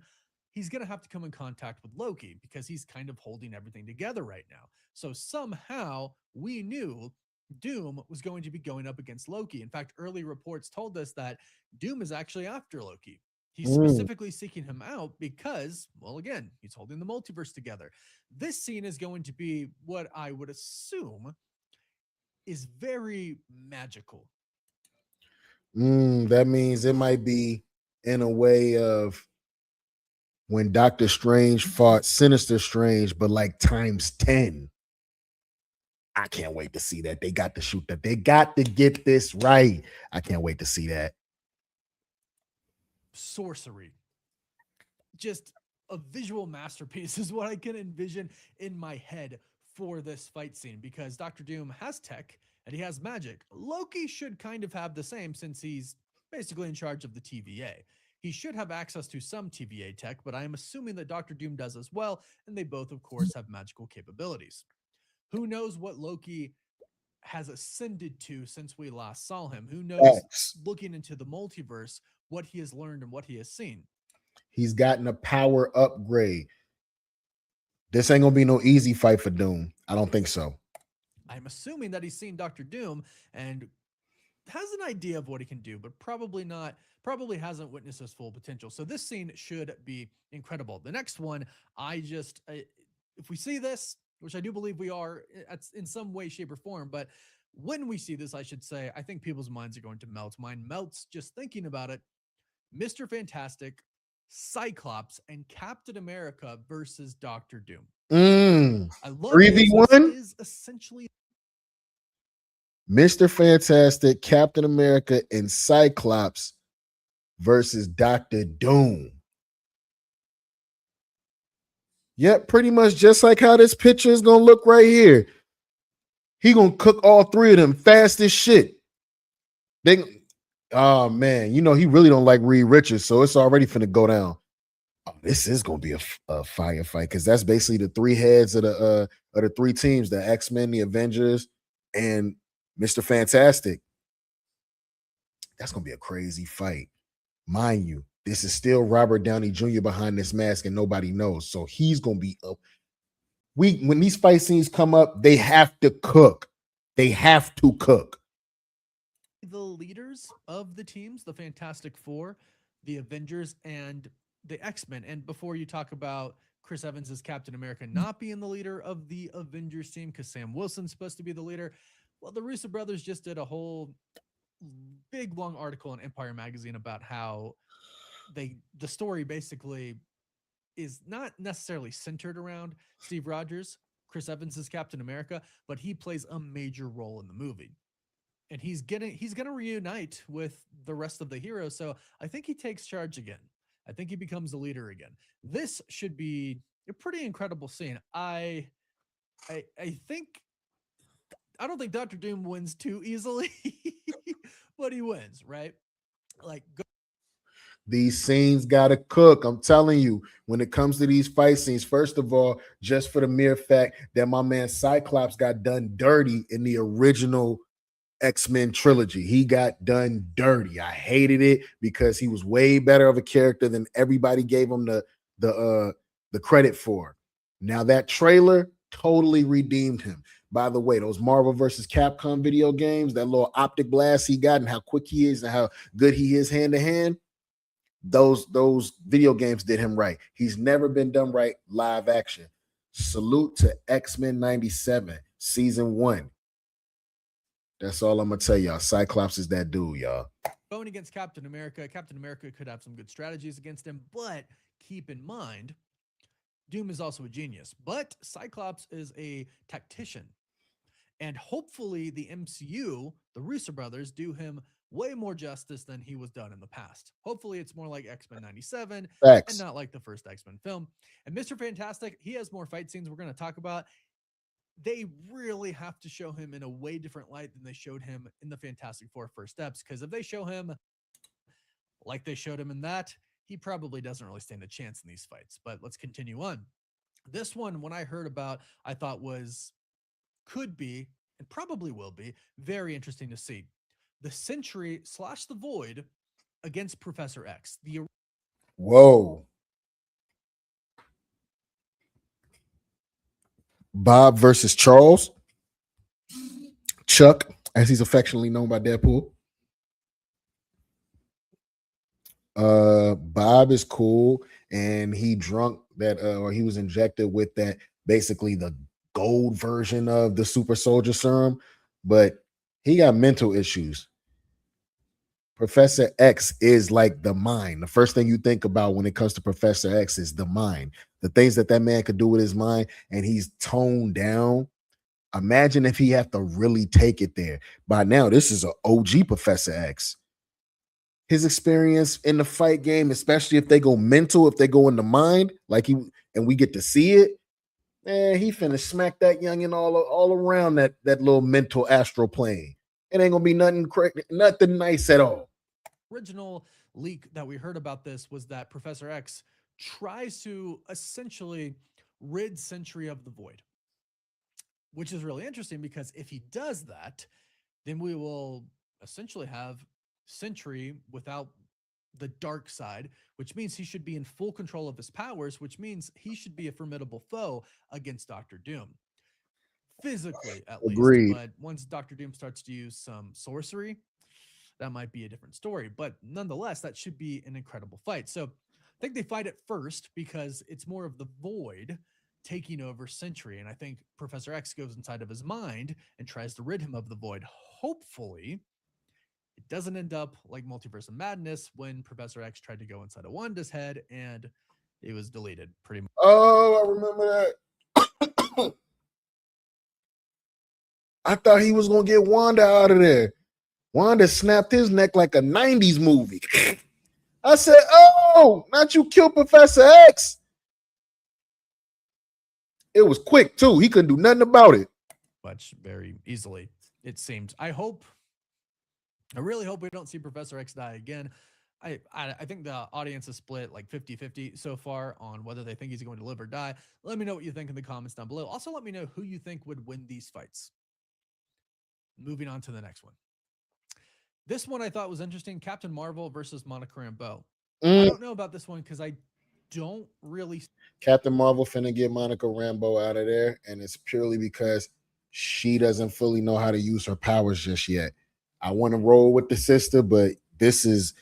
[SPEAKER 10] he's going to have to come in contact with Loki, because he's kind of holding everything together right now. So somehow we knew Doom was going to be going up against Loki. In fact, early reports told us that Doom is actually after Loki. He's specifically seeking him out because, well, again, he's holding the multiverse together. This scene is going to be what I would assume is very magical.
[SPEAKER 2] That means it might be in a way of when Doctor Strange fought Sinister Strange, but like times 10. I can't wait to see that. They got to shoot that. They got to get this right. I can't wait to see that.
[SPEAKER 10] Sorcery. Just a visual masterpiece is what I can envision in my head for this fight scene, because Dr. Doom has tech and he has magic. Loki should kind of have the same, since he's basically in charge of the TVA. He should have access to some TVA tech, but I am assuming that Dr. Doom does as well, and they both, of course, have magical capabilities. Who knows what Loki has ascended to since we last saw him? Who knows, looking into the multiverse, what he has learned and what he has seen?
[SPEAKER 2] He's gotten a power upgrade. This ain't gonna be no easy fight for Doom. I don't think so.
[SPEAKER 10] I'm assuming that he's seen Dr. Doom and has an idea of what he can do, but probably hasn't witnessed his full potential. So this scene should be incredible. The next one, if we see this, which I do believe we are in some way, shape, or form, but when we see this, I should say, I think people's minds are going to melt. Mine melts just thinking about it. Mr. Fantastic, Cyclops, and Captain America versus Dr. Doom. I love
[SPEAKER 2] 3v1
[SPEAKER 10] is essentially
[SPEAKER 2] Mr. Fantastic, Captain America, and Cyclops versus Dr. Doom. Yep, pretty much just like how this picture is gonna look right here. He gonna cook all three of them fast as shit. Oh man, you know he really don't like Reed Richards, so it's already finna go down. Oh, this is gonna be a firefight, because that's basically the three heads of the three teams: the X-Men, the Avengers, and Mr. Fantastic. That's gonna be a crazy fight. Mind you, this is still Robert Downey Jr. behind this mask and nobody knows. So he's gonna be up. When these fight scenes come up, they have to cook. They have to cook.
[SPEAKER 10] The leaders of the teams, the Fantastic Four, the Avengers, and the X-Men. And before you talk about Chris Evans as Captain America not being the leader of the Avengers team because Sam Wilson's supposed to be the leader, well, the Russo brothers just did a whole big long article in Empire magazine about how the story basically is not necessarily centered around Steve Rogers. Chris Evans is Captain America, but he plays a major role in the movie. And he's going to reunite with the rest of the heroes. So I think he takes charge again. I think he becomes the leader again. This should be a pretty incredible scene. I think I don't think Dr. Doom wins too easily, but he wins, right? Like
[SPEAKER 2] these scenes gotta cook. I'm telling you, when it comes to these fight scenes, first of all, just for the mere fact that my man Cyclops got done dirty in the original X-Men trilogy. He got done dirty. I hated it because he was way better of a character than everybody gave him the credit for. Now that trailer totally redeemed him. By the way, those Marvel versus Capcom video games, that little optic blast he got and how quick he is and how good he is hand to hand, those video games did him right. He's never been done right live action. Salute to X-Men 97 season 1. That's all I'm gonna tell y'all. Cyclops is that dude, y'all.
[SPEAKER 10] Going against Captain America could have some good strategies against him, but keep in mind, Doom is also a genius, but Cyclops is a tactician. And hopefully the MCU, the Russo brothers, do him way more justice than he was done in the past. Hopefully it's more like X-Men 97 and not like the first X-Men film. And Mr. Fantastic, he has more fight scenes we're going to talk about. They really have to show him in a way different light than they showed him in the Fantastic Four First Steps. Because if they show him like they showed him in that, he probably doesn't really stand a chance in these fights. But let's continue on. This one, when I heard about, I thought could be, and probably will be, very interesting to see. The Sentry / the Void against Professor X.
[SPEAKER 2] Whoa. Bob versus Charles. Chuck, as he's affectionately known by Deadpool. Bob is cool, and he drunk that, or he was injected with that, basically the gold version of the super soldier serum, but he got mental issues. Professor X is like the mind. The first thing you think about when it comes to Professor X is the mind. The things that man could do with his mind, and he's toned down. Imagine if he had to really take it there. By now, this is an OG Professor X. His experience in the fight game, especially if they go mental, if they go in the mind, and we get to see it, man, he finna smack that youngin all around that little mental astral plane. It ain't gonna be nothing nice at all.
[SPEAKER 10] Original leak that we heard about this was that Professor X tries to essentially rid Sentry of the Void, which is really interesting because if he does that, then we will essentially have Sentry without the dark side, which means he should be in full control of his powers, which means he should be a formidable foe against Dr. Doom. Physically, at
[SPEAKER 2] Agreed.
[SPEAKER 10] least. But once Dr. Doom starts to use some sorcery, that might be a different story. But nonetheless, that should be an incredible fight. So I think they fight it first because it's more of the Void taking over Sentry. And I think Professor X goes inside of his mind and tries to rid him of the Void. Hopefully, it doesn't end up like Multiverse of Madness when Professor X tried to go inside of Wanda's head and it was deleted pretty much.
[SPEAKER 2] Oh, I remember that. I thought he was going to get Wanda out of there. Wanda snapped his neck like a 90s movie. I said, oh, not you kill Professor X. It was quick, too. He couldn't do nothing about it.
[SPEAKER 10] Much very easily, it seems. I really hope we don't see Professor X die again. I think the audience is split like 50-50 so far on whether they think he's going to live or die. Let me know what you think in the comments down below. Also, let me know who you think would win these fights. Moving on to the next one. This one I thought was interesting. Captain Marvel versus Monica Rambeau. I don't know about this one because I don't really.
[SPEAKER 2] Captain Marvel finna get Monica Rambeau out of there, and it's purely because she doesn't fully know how to use her powers just yet. I want to roll with the sister, but this is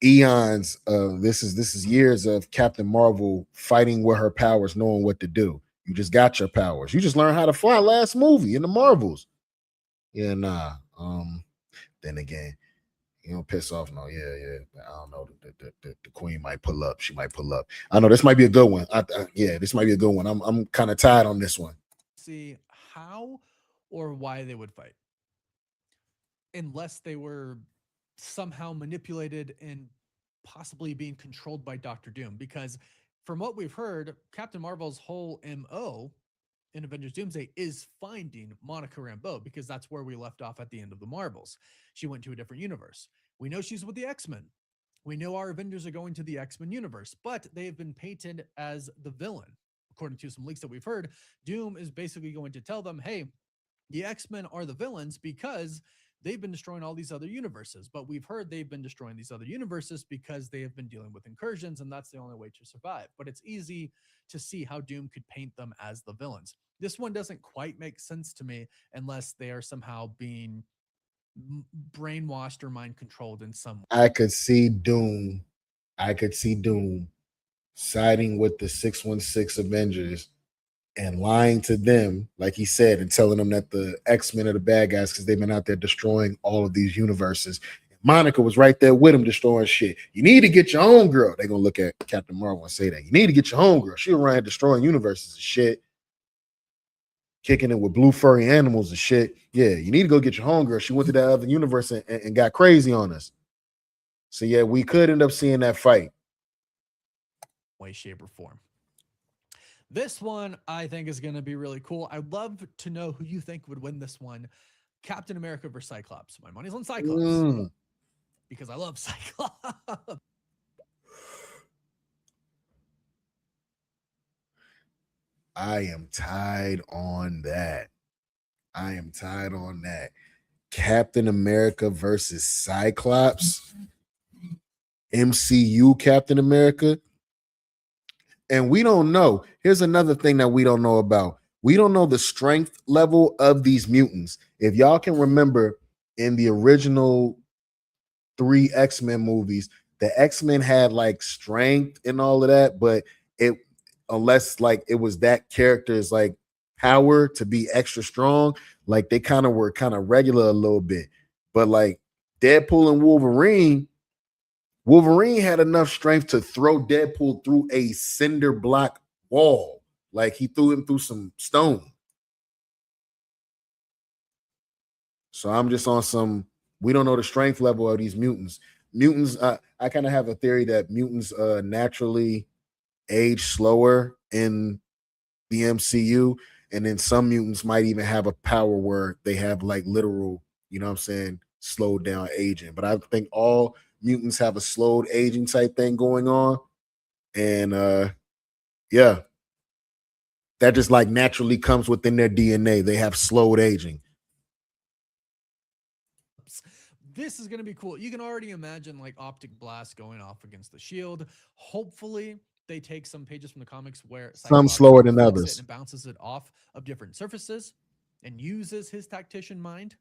[SPEAKER 2] eons of this is years of Captain Marvel fighting with her powers, knowing what to do. You just got your powers. You just learned how to fly last movie in the Marvels. Yeah, nah. Then again, you don't piss off. No, yeah. I don't know. The queen might pull up. She might pull up. I know this might be a good one. Yeah, this might be a good one. I'm kind of tired on this one.
[SPEAKER 10] See how or why they would fight, unless they were somehow manipulated and possibly being controlled by Doctor Doom. Because from what we've heard, Captain Marvel's whole MO in Avengers Doomsday is finding Monica Rambeau, because that's where we left off at the end of the Marvels. She went to a different universe. We know she's with the X-Men. We know our Avengers are going to the X-Men universe, but they have been painted as the villain. According to some leaks that we've heard, Doom is basically going to tell them, hey, the X-Men are the villains because they've been destroying all these other universes. But we've heard they've been destroying these other universes because they have been dealing with incursions, and that's the only way to survive. But it's easy to see how Doom could paint them as the villains. This one doesn't quite make sense to me unless they are somehow being brainwashed or mind controlled in some way.
[SPEAKER 2] I could see Doom siding with the 616 Avengers and lying to them, like he said, and telling them that the X-Men are the bad guys because they've been out there destroying all of these universes. Monica was right there with him destroying shit. You need to get your own girl. They're going to look at Captain Marvel and say that. You need to get your own girl. She around destroying universes and shit. Kicking it with blue furry animals and shit. Yeah, you need to go get your homegirl. She went to that other universe and got crazy on us. So yeah, we could end up seeing that fight.
[SPEAKER 10] Way, shape, or form. This one I think is going to be really cool. I'd love to know who you think would win this one. Captain America versus Cyclops. My money's on Cyclops because I love Cyclops.
[SPEAKER 2] I am tied on that. Captain America versus Cyclops. MCU Captain America. And we don't know. Here's another thing that we don't know about. We don't know the strength level of these mutants. If y'all can remember in the original 3 X-Men movies, the X-Men had like strength and all of that, but unless like it was that character's like power to be extra strong, like they kind of were kind of regular a little bit. But like Deadpool and Wolverine had enough strength to throw Deadpool through a cinder block wall. Like he threw him through some stone. So I'm just on some, we don't know the strength level of these mutants. I kind of have a theory that mutants naturally age slower in the MCU. And then some mutants might even have a power where they have like literal, you know what I'm saying, slowed down aging. But I think all mutants have a slowed aging type thing going on. And yeah, that just like naturally comes within their DNA. They have slowed aging.
[SPEAKER 10] This is going to be cool. You can already imagine like Optic Blast going off against the shield. Hopefully they take some pages from the comics where
[SPEAKER 2] some slower than others
[SPEAKER 10] and bounces it off of different surfaces and uses his tactician mind.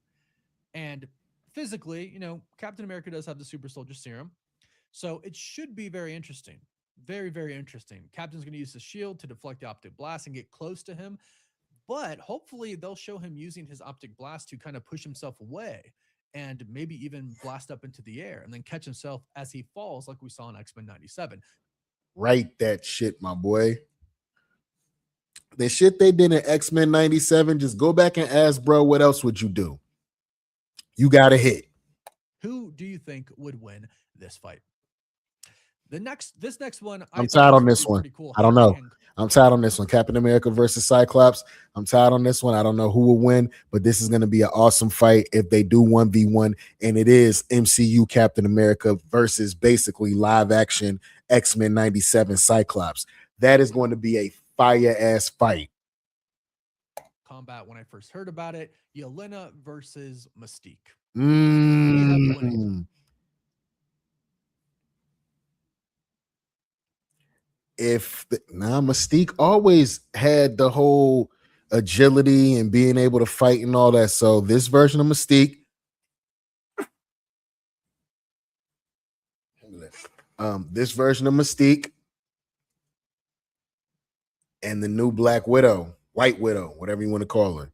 [SPEAKER 10] And physically, you know, Captain America does have the super soldier serum. So it should be very interesting. Very, very interesting. Captain's going to use the shield to deflect the Optic Blast and get close to him. But hopefully they'll show him using his Optic Blast to kind of push himself away and maybe even blast up into the air and then catch himself as he falls like we saw in X-Men 97.
[SPEAKER 2] Write that shit, my boy. The shit they did in X-Men 97, just go back and ask, bro, what else would you do? You got to hit.
[SPEAKER 10] Who do you think would win this fight? This next one,
[SPEAKER 2] I'm tired on this one. Cool. I don't know. I'm tired on this one. Captain America versus Cyclops. I'm tired on this one. I don't know who will win, but this is going to be an awesome fight if they do 1v1. And it is MCU Captain America versus basically live action X-Men 97 Cyclops. That is going to be a fire ass fight.
[SPEAKER 10] Combat when I first heard about it, Yelena versus Mystique.
[SPEAKER 2] Mystique always had the whole agility and being able to fight and all that. So this version of Mystique, this version of Mystique and the new Black Widow, White Widow, whatever you want to call her.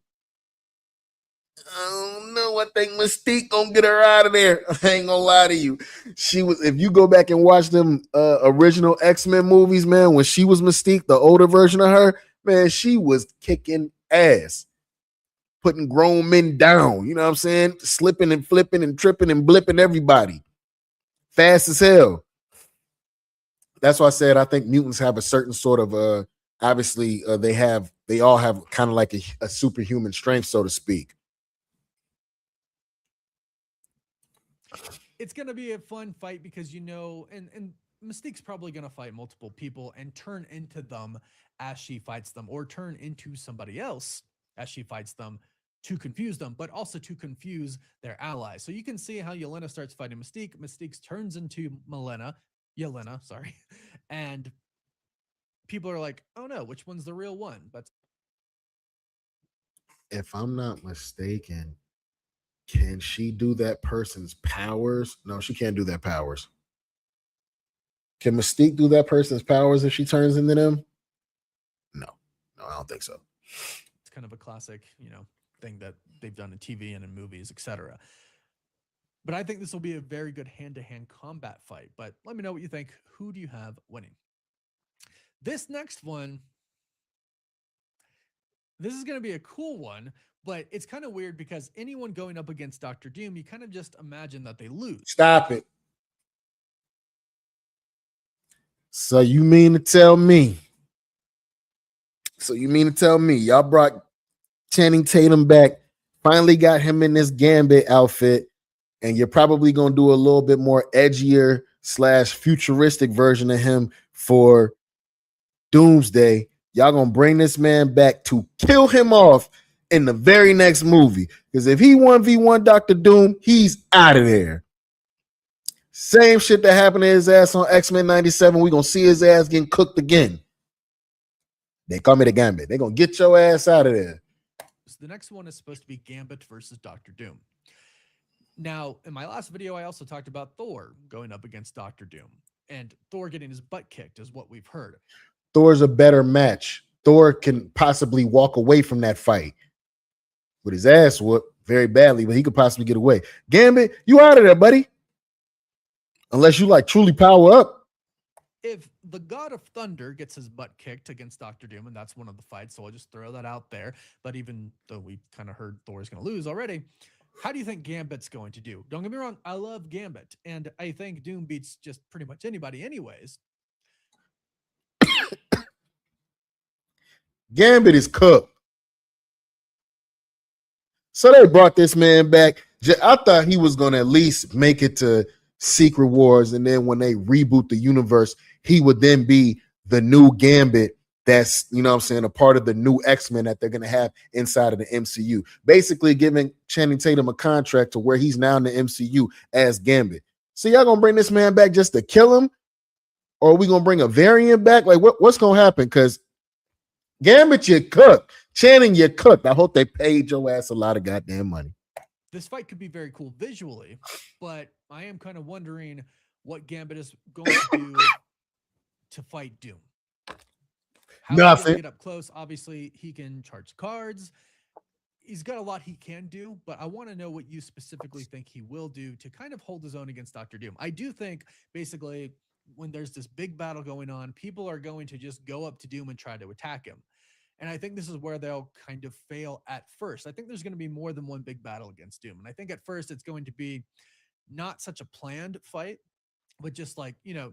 [SPEAKER 2] I don't know. I think Mystique gonna get her out of there. I ain't gonna lie to you. She was, if you go back and watch them original X-Men movies, man, when she was Mystique, the older version of her, man, she was kicking ass, putting grown men down. You know what I'm saying? Slipping and flipping and tripping and blipping everybody. Fast as hell. That's why I said I think mutants have a certain sort of obviously they all have kind of like a superhuman strength, so to speak.
[SPEAKER 10] It's going to be a fun fight because, and Mystique's probably going to fight multiple people and turn into them as she fights them, or turn into somebody else as she fights them to confuse them, but also to confuse their allies. So you can see how Yelena starts fighting Mystique. Mystique turns into Yelena, sorry. And people are like, oh no, which one's the real one? But
[SPEAKER 2] if I'm not mistaken, can she do that person's powers? No, she can't do that powers. Can Mystique do that person's powers if she turns into them? No, I don't think so.
[SPEAKER 10] It's kind of a classic, thing that they've done in TV and in movies, etc. But I think this will be a very good hand-to-hand combat fight. But let me know what you think. Who do you have winning? This next one, this is going to be a cool one, but it's kind of weird because anyone going up against Dr. Doom, you kind of just imagine that they lose.
[SPEAKER 2] Stop it. So you mean to tell me y'all brought Channing Tatum back, finally got him in this Gambit outfit, and you're probably going to do a little bit more edgier / futuristic version of him for Doomsday. Y'all going to bring this man back to kill him off in the very next movie. Because if he 1v1 Dr. Doom, he's out of there. Same shit that happened to his ass on X-Men 97. We're going to see his ass getting cooked again. They call me the Gambit. They're going to get your ass out of there.
[SPEAKER 10] So the next one is supposed to be Gambit versus Dr. Doom. Now, in my last video, I also talked about Thor going up against Dr. Doom. And Thor getting his butt kicked is what we've heard.
[SPEAKER 2] Thor's a better match. Thor can possibly walk away from that fight with his ass whooped very badly, but he could possibly get away. Gambit, you out of there, buddy. Unless you truly power up.
[SPEAKER 10] If the God of Thunder gets his butt kicked against Dr. Doom, and that's one of the fights, so I'll just throw that out there. But even though we kind of heard Thor's going to lose already, how do you think Gambit's going to do? Don't get me wrong, I love Gambit, and I think Doom beats just pretty much anybody anyways.
[SPEAKER 2] Gambit is cooked. So they brought this man back. I thought he was going to at least make it to Secret Wars, and then when they reboot the universe, he would then be the new Gambit that's, a part of the new X-Men that they're going to have inside of the MCU. Basically giving Channing Tatum a contract to where he's now in the MCU as Gambit. So y'all going to bring this man back just to kill him? Or are we going to bring a variant back? What's going to happen? Because Gambit, you cooked. Channing, you cooked. I hope they paid your ass a lot of goddamn money.
[SPEAKER 10] This fight could be very cool visually, but I am kind of wondering what Gambit is going to do to fight Doom. How
[SPEAKER 2] Nothing.
[SPEAKER 10] Get up close. Obviously, he can charge cards. He's got a lot he can do, but I want to know what you specifically think he will do to kind of hold his own against Dr. Doom. I do think basically when there's this big battle going on, people are going to just go up to Doom and try to attack him. And I think this is where they'll kind of fail at first. I think there's going to be more than one big battle against Doom. And I think at first it's going to be not such a planned fight, but just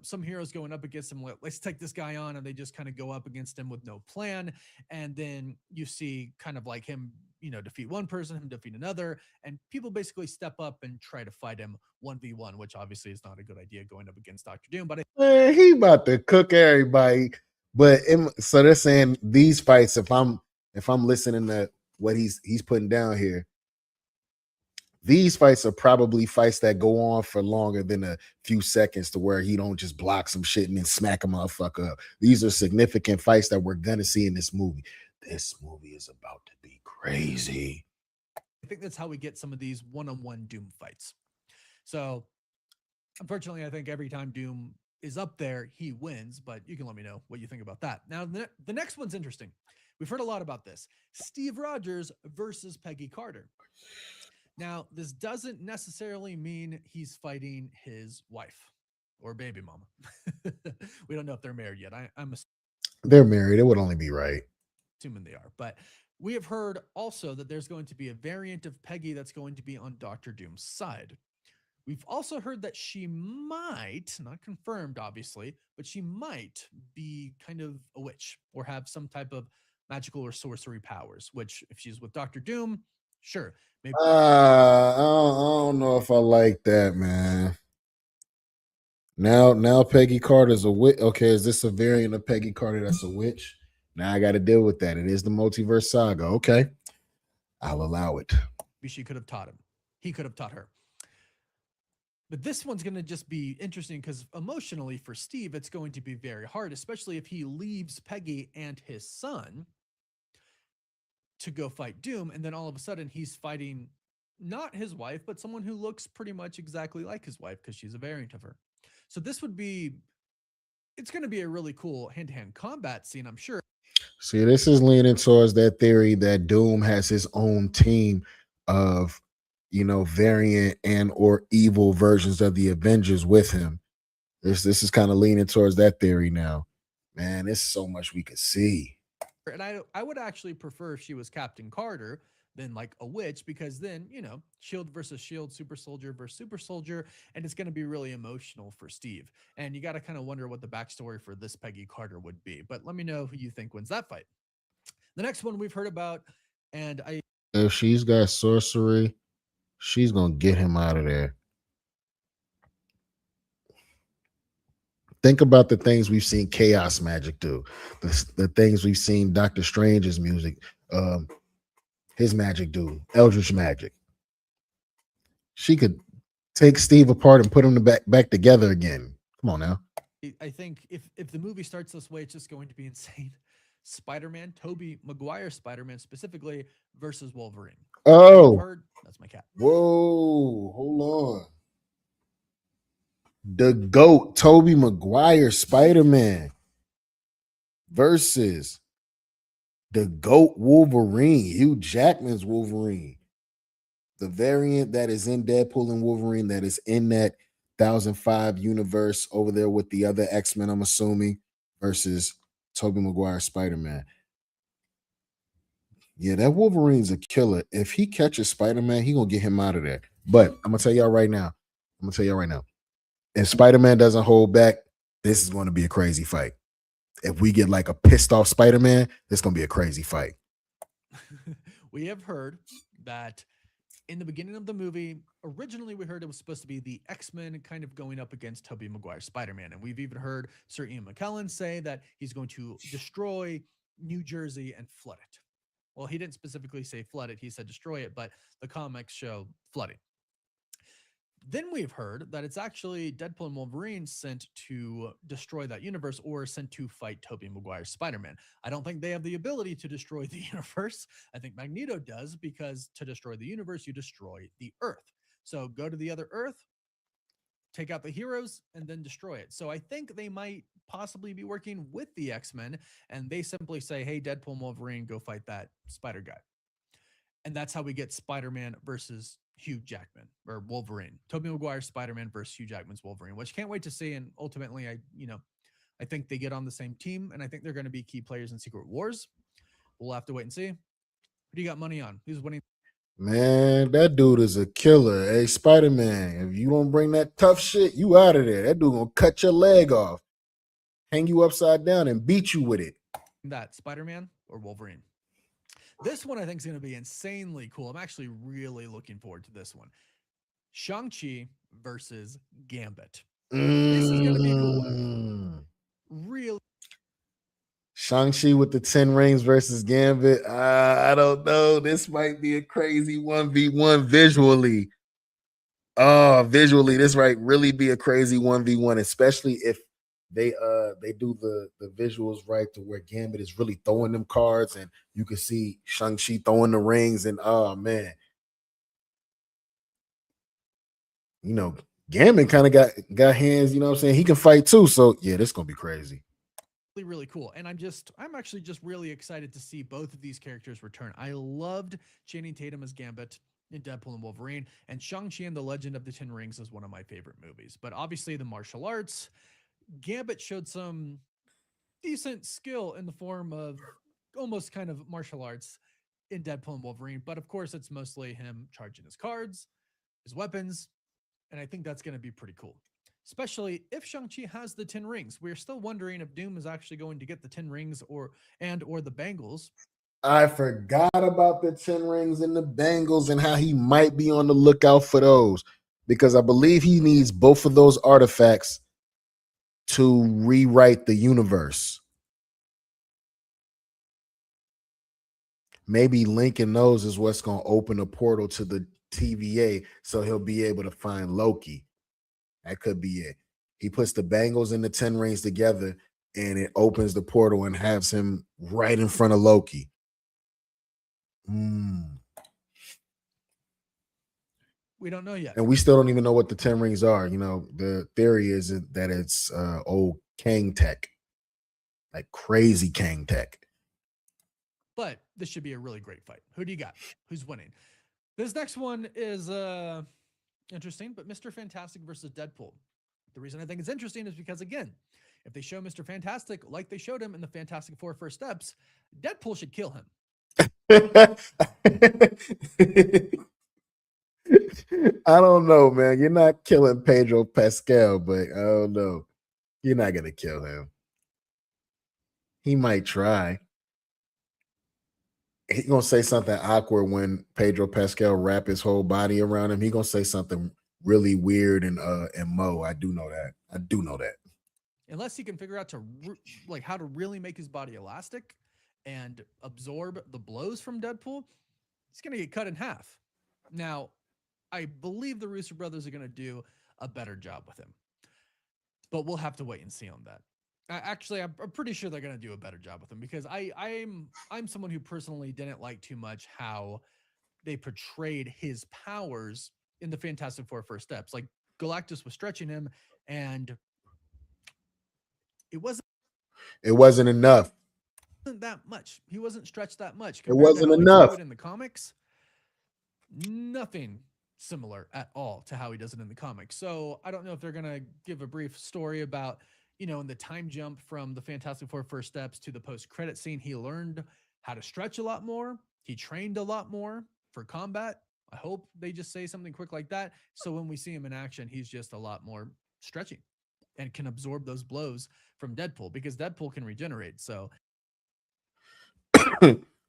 [SPEAKER 10] some heroes going up against him. Let's take this guy on, and they just kind of go up against him with no plan. And then you see kind of like him, defeat one person, him defeat another, and people basically step up and try to fight him 1v1, which obviously is not a good idea going up against Dr. Doom. But
[SPEAKER 2] man, he about to cook everybody. But so they're saying these fights, if I'm listening to what he's putting down here, These fights are probably fights that go on for longer than a few seconds to where he don't just block some shit and then smack a motherfucker up. These are significant fights that we're gonna see in this movie. This movie is about to be crazy.
[SPEAKER 10] I think that's how we get some of these one-on-one Doom fights. So, unfortunately, I think every time Doom is up there, he wins, but you can let me know what you think about that. Now, the next one's interesting. We've heard a lot about this. Steve Rogers versus Peggy Carter. Now, this doesn't necessarily mean he's fighting his wife or baby mama. We don't know if they're married yet. I'm
[SPEAKER 2] They're married. It would only be right.
[SPEAKER 10] assuming they are. But we have heard also that there's going to be a variant of Peggy that's going to be on Dr. Doom's side. We've also heard that she might, not confirmed obviously, but she might be kind of a witch or have some type of magical or sorcery powers, which if she's with Dr. Doom, sure. Maybe
[SPEAKER 2] I don't know if I like that, man. Now Peggy Carter's a witch. Okay, is this a variant of Peggy Carter that's a witch? Now I got to deal with that. It is the multiverse saga. Okay, I'll allow it.
[SPEAKER 10] she could have taught him. He could have taught her. But this one's going to just be interesting because emotionally for Steve, it's going to be very hard, especially if he leaves Peggy and his son to go fight Doom. And then all of a sudden he's fighting not his wife, but someone who looks pretty much exactly like his wife because she's a variant of her. So this would be, it's going to be a really cool hand-to-hand combat scene, I'm sure.
[SPEAKER 2] See, this is leaning towards that theory that Doom has his own team of, variant and or evil versions of the Avengers with him. This is kind of leaning towards that theory now. Man, there's so much we could see.
[SPEAKER 10] And I would actually prefer if she was Captain Carter than like a witch, because then, Shield versus Shield, Super Soldier versus Super Soldier, and it's going to be really emotional for Steve. And you got to kind of wonder what the backstory for this Peggy Carter would be. But let me know who you think wins that fight. The next one we've heard about, and
[SPEAKER 2] if she's got sorcery, she's going to get him out of there. Think about the things we've seen Chaos Magic do, the things we've seen Doctor Strange's music, his magic do, Eldritch Magic. She could take Steve apart and put him back together again. Come on now.
[SPEAKER 10] I think if the movie starts this way, it's just going to be insane. Spider-Man, Tobey Maguire Spider-Man specifically versus Wolverine.
[SPEAKER 2] Oh,
[SPEAKER 10] that's my cat.
[SPEAKER 2] Whoa, hold on. The GOAT, Tobey Maguire Spider-Man versus the GOAT Wolverine, Hugh Jackman's Wolverine. The variant that is in Deadpool and Wolverine that is in that 1005 universe over there with the other X-Men, I'm assuming, versus Tobey Maguire Spider-Man. Yeah, that Wolverine's a killer. If he catches Spider-Man, he gonna get him out of there. But I'm gonna tell y'all right now. If Spider-Man doesn't hold back, this is going to be a crazy fight. If we get like a pissed off Spider-Man, it's going to be a crazy fight.
[SPEAKER 10] We have heard that in the beginning of the movie, originally we heard it was supposed to be the X-Men kind of going up against Tobey Maguire Spider-Man. And we've even heard Sir Ian McKellen say that he's going to destroy New Jersey and flood it. Well, he didn't specifically say flood it. He said destroy it, but the comics show flooding. Then we've heard that it's actually Deadpool and Wolverine sent to destroy that universe or sent to fight Tobey Maguire's Spider-Man. I don't think they have the ability to destroy the universe. I think Magneto does, because to destroy the universe, you destroy the Earth. So go to the other Earth, take out the heroes, and then destroy it. So I think they might possibly be working with the X-Men, and they simply say, hey, Deadpool and Wolverine, go fight that spider guy. And that's how we get Spider-Man versus Hugh Jackman, or Wolverine. Tobey Maguire's Spider-Man versus Hugh Jackman's Wolverine, which can't wait to see. And ultimately, I think they get on the same team, and I think they're going to be key players in Secret Wars. We'll have to wait and see. Who do you got money on? Who's winning?
[SPEAKER 2] Man, that dude is a killer. Hey, Spider-Man, if you don't bring that tough shit, you out of there. That dude gonna cut your leg off, hang you upside down, and beat you with it.
[SPEAKER 10] That Spider-Man or Wolverine? This one I think is going to be insanely cool. I'm actually really looking forward to this one. Shang-Chi versus Gambit. This is going to be a cool one. Really.
[SPEAKER 2] Shang-Chi with the 10 rings versus Gambit. I don't know. This might be a crazy 1v1 visually. Oh, visually, this might really be a crazy 1v1, especially if they do the visuals right to where Gambit is really throwing them cards and you can see Shang-Chi throwing the rings, and oh man. You know, Gambit kind of got hands, you know what I'm saying? He can fight too. So yeah, this is gonna be crazy.
[SPEAKER 10] Really cool. And I'm actually just really excited to see both of these characters return. I loved Channing Tatum as Gambit in Deadpool and Wolverine, and Shang-Chi and the Legend of the Ten Rings is one of my favorite movies. But obviously the martial arts, Gambit showed some decent skill in the form of almost kind of martial arts in Deadpool and Wolverine. But of course, it's mostly him charging his cards, his weapons, and I think that's going to be pretty cool. Especially if Shang-Chi has the 10 rings. We're still wondering if Doom is actually going to get the 10 rings or the bangles.
[SPEAKER 2] I forgot about the 10 rings and the bangles and how he might be on the lookout for those, because I believe he needs both of those artifacts to rewrite the universe. Maybe linking those is what's going to open a portal to the TVA so he'll be able to find Loki. That could be it. He puts the bangles and the 10 rings together and it opens the portal and has him right in front of Loki.
[SPEAKER 10] We don't know yet.
[SPEAKER 2] And we still don't even know what the 10 rings are. You know, the theory is that it's old Kang tech, like crazy Kang tech.
[SPEAKER 10] But this should be a really great fight. Who do you got? Who's winning? This next one is interesting, but Mr. Fantastic versus Deadpool. The reason I think it's interesting is because, again, if they show Mr. Fantastic like they showed him in the Fantastic Four First Steps, Deadpool should kill him.
[SPEAKER 2] I don't know, man. You're not killing Pedro Pascal, but I don't know. You're not going to kill him. He might try. He's going to say something awkward when Pedro Pascal wrap his whole body around him. He's going to say something really weird and Mo. I do know that.
[SPEAKER 10] Unless he can figure out how to really make his body elastic and absorb the blows from Deadpool, he's going to get cut in half. Now, I believe the Russo brothers are going to do a better job with him, but we'll have to wait and see on that. Actually, I'm pretty sure they're going to do a better job with him, because I'm someone who personally didn't like too much how they portrayed his powers in the Fantastic Four First Steps. Like, Galactus was stretching him, and it wasn't
[SPEAKER 2] enough.
[SPEAKER 10] That much. He wasn't stretched that much.
[SPEAKER 2] It wasn't
[SPEAKER 10] to how
[SPEAKER 2] enough.
[SPEAKER 10] He do it in the comics. Nothing similar at all to how he does it in the comics. So I don't know if they're gonna give a brief story about, in the time jump from the Fantastic Four First Steps to the post-credit scene, he learned how to stretch a lot more. He trained a lot more for combat. I hope they just say something quick like that, so when we see him in action, he's just a lot more stretchy and can absorb those blows from Deadpool, because Deadpool can regenerate. So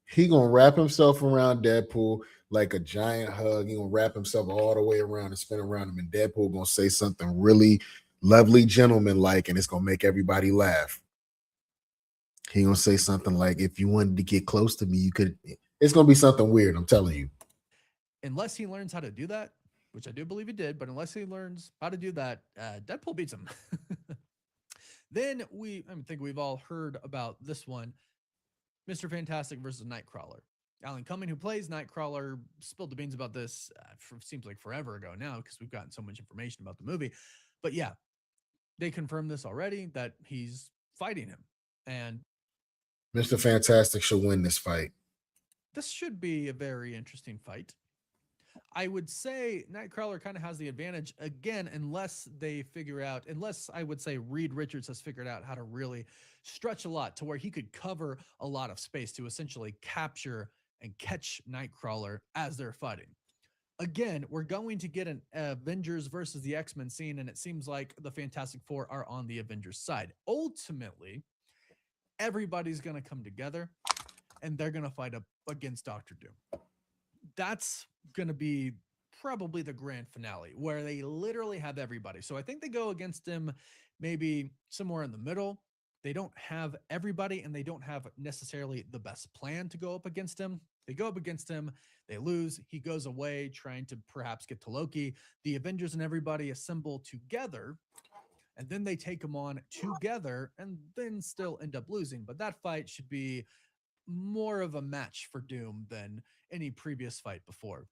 [SPEAKER 2] he gonna wrap himself around Deadpool like a giant hug. He gonna wrap himself all the way around and spin around him, and Deadpool gonna say something really lovely gentleman-like, and it's gonna make everybody laugh. He gonna say something like, if you wanted to get close to me, you could. It's gonna be something weird, I'm telling you.
[SPEAKER 10] Unless he learns how to do that, which I do believe he did, but unless he learns how to do that, Deadpool beats him. Then I think we've all heard about this one, Mr. Fantastic versus Nightcrawler. Alan Cumming, who plays Nightcrawler, spilled the beans about this, seems like forever ago now, because we've gotten so much information about the movie. But yeah, they confirmed this already, that he's fighting him. And
[SPEAKER 2] Mr. Fantastic should win this fight.
[SPEAKER 10] This should be a very interesting fight. I would say Nightcrawler kind of has the advantage, again, unless I would say Reed Richards has figured out how to really stretch a lot to where he could cover a lot of space to essentially capture and catch Nightcrawler as they're fighting. Again, we're going to get an Avengers versus the X-Men scene, and it seems like the Fantastic Four are on the Avengers side. Ultimately, everybody's going to come together, and they're going to fight up against Dr. Doom. That's going to be probably the grand finale, where they literally have everybody. So I think they go against him maybe somewhere in the middle, they don't have everybody and they don't have necessarily the best plan to go up against him. They go up against him, they lose, he goes away trying to perhaps get to Loki. The Avengers and everybody assemble together, and then they take him on together and then still end up losing. But that fight should be more of a match for Doom than any previous fight before.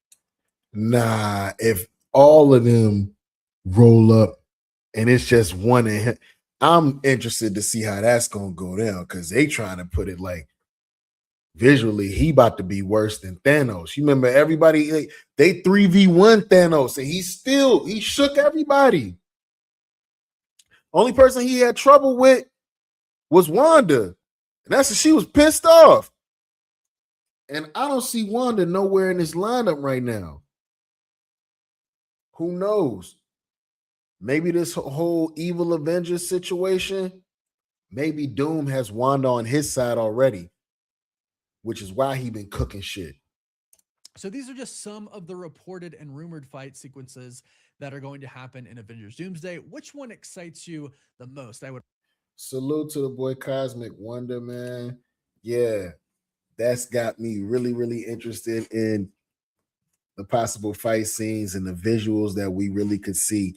[SPEAKER 2] Nah, if all of them roll up and it's just one in him, I'm interested to see how that's gonna go down, because they trying to put it like visually he about to be worse than Thanos. You remember everybody, they 3v1 Thanos and he shook everybody. Only person he had trouble with was Wanda, and that's she was pissed off. And I don't see Wanda nowhere in this lineup right now. Who knows? Maybe this whole evil Avengers situation, maybe Doom has Wanda on his side already, which is why he been cooking shit.
[SPEAKER 10] So these are just some of the reported and rumored fight sequences that are going to happen in Avengers Doomsday. Which one excites you the most? I would
[SPEAKER 2] salute to the boy Cosmic Wonder, man. Yeah, that's got me really, really interested in the possible fight scenes and the visuals that we really could see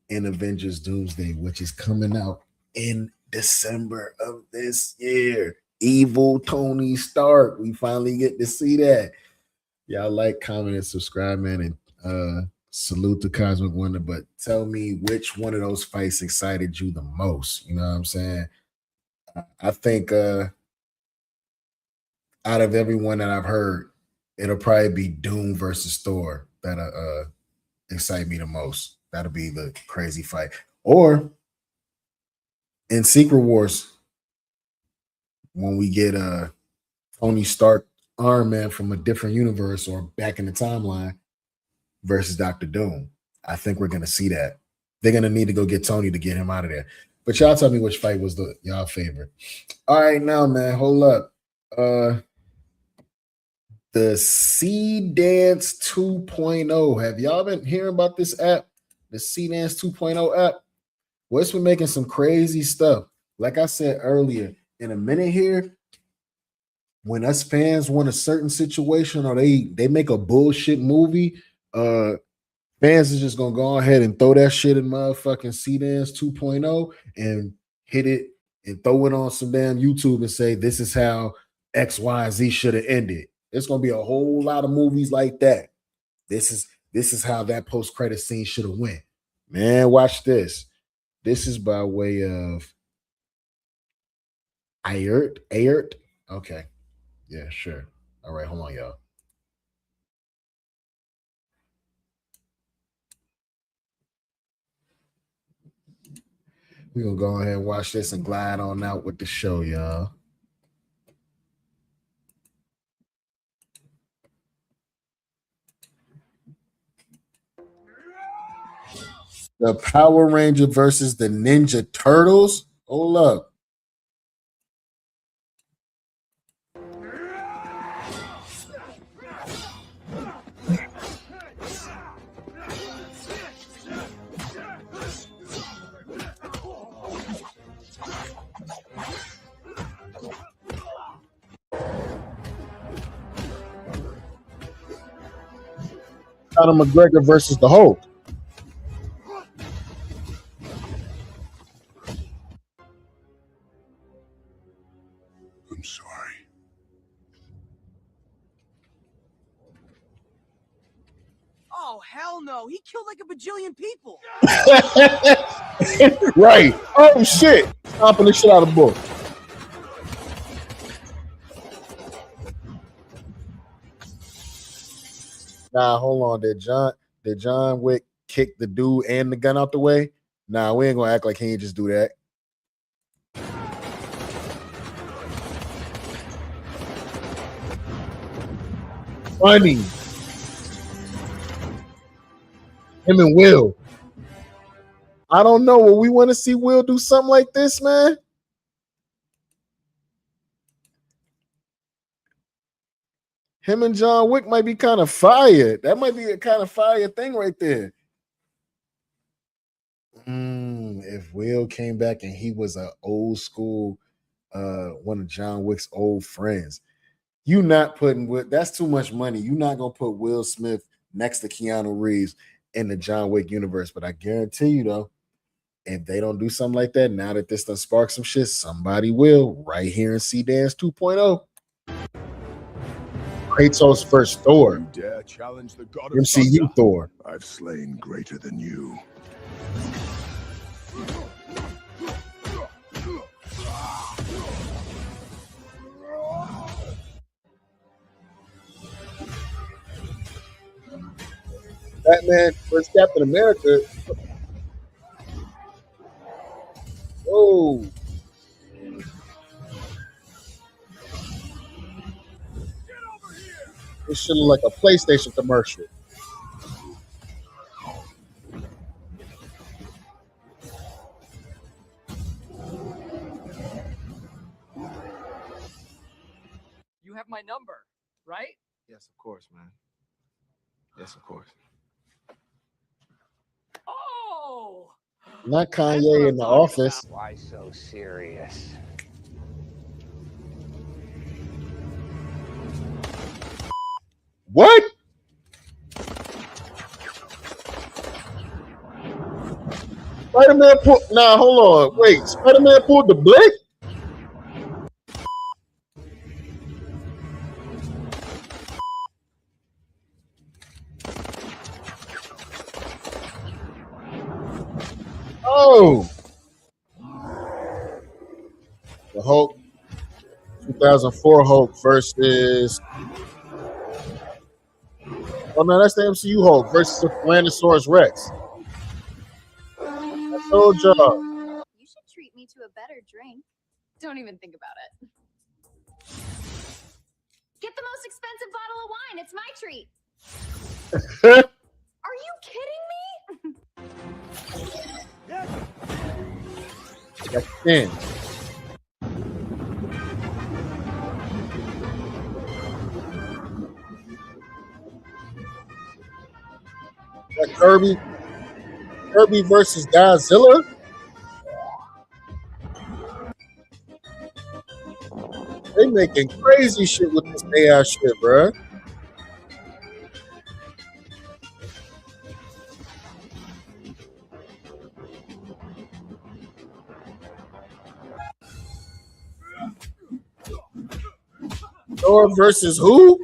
[SPEAKER 2] in Avengers Doomsday, which is coming out in December of this year. Evil Tony Stark. We finally get to see that. Y'all like, comment, and subscribe, man. And salute to Cosmic Wonder. But tell me which one of those fights excited you the most. You know what I'm saying? I think out of everyone that I've heard, it'll probably be Doom versus Thor that excite me the most. That'll be the crazy fight. Or in Secret Wars, when we get Tony Stark, Iron Man from a different universe or back in the timeline versus Dr. Doom. I think we're gonna see that. They're gonna need to go get Tony to get him out of there. But y'all tell me which fight was y'all favorite. All right, now, man, hold up. The Seedance 2.0. Have y'all been hearing about this app? The Seedance 2.0 app? Well, it's been making some crazy stuff. Like I said earlier, in a minute here, when us fans want a certain situation or they make a bullshit movie, fans is just gonna go ahead and throw that shit in motherfucking Seedance 2.0 and hit it and throw it on some damn YouTube and say this is how X, Y, and Z should have ended. There's gonna be a whole lot of movies like that. This is how that post-credit scene should have went. Man, watch this. This is by way of Ayert. Okay. Yeah, sure. All right, hold on, y'all. We're going to go ahead and watch this and glide on out with the show, y'all. The Power Ranger versus the Ninja Turtles. Hold up. Conor McGregor versus the Hulk.
[SPEAKER 8] I'm sorry.
[SPEAKER 11] Oh, hell no. He killed like a bajillion people.
[SPEAKER 2] Right. Oh, shit. Stomping the shit out of the book. Nah, hold on. Did John Wick kick the dude and the gun out the way? Nah, we ain't gonna act like he ain't just do that. Funny. Him and Will. I don't know. Will we want to see Will do something like this, man? Him and John Wick might be kind of fire. That might be a kind of fire thing right there. if Will came back and he was an old school, one of John Wick's old friends, you not putting that's too much money. You're not gonna put Will Smith next to Keanu Reeves in the John Wick universe. But I guarantee you though, if they don't do something like that, now that this done spark some shit, somebody will right here in Seedance 2.0. Kratos first Thor.
[SPEAKER 8] You dare challenge the god of
[SPEAKER 2] MCU
[SPEAKER 8] thunder?
[SPEAKER 2] Thor.
[SPEAKER 8] I've slain greater than you.
[SPEAKER 2] Batman versus Captain America. Whoa. This should look like a PlayStation commercial.
[SPEAKER 11] You have my number, right?
[SPEAKER 3] Yes, of course, man. Yes, of course.
[SPEAKER 11] Oh!
[SPEAKER 2] Not Kanye in the office.
[SPEAKER 9] Why so serious?
[SPEAKER 2] What? Spider-Man pulled. Nah, hold on. Wait, Spider-Man pulled the blick? Oh. The Hulk. 2004 Hulk versus. Oh no, that's the MCU Hulk versus the Tyrannosaurus Rex. I told y'all.
[SPEAKER 12] You should treat me to a better drink. Don't even think about it. Get the most expensive bottle of wine. It's my treat. Are you kidding me?
[SPEAKER 2] That's 10. That Kirby versus Godzilla. They making crazy shit with this AI shit, bruh. Thor versus who?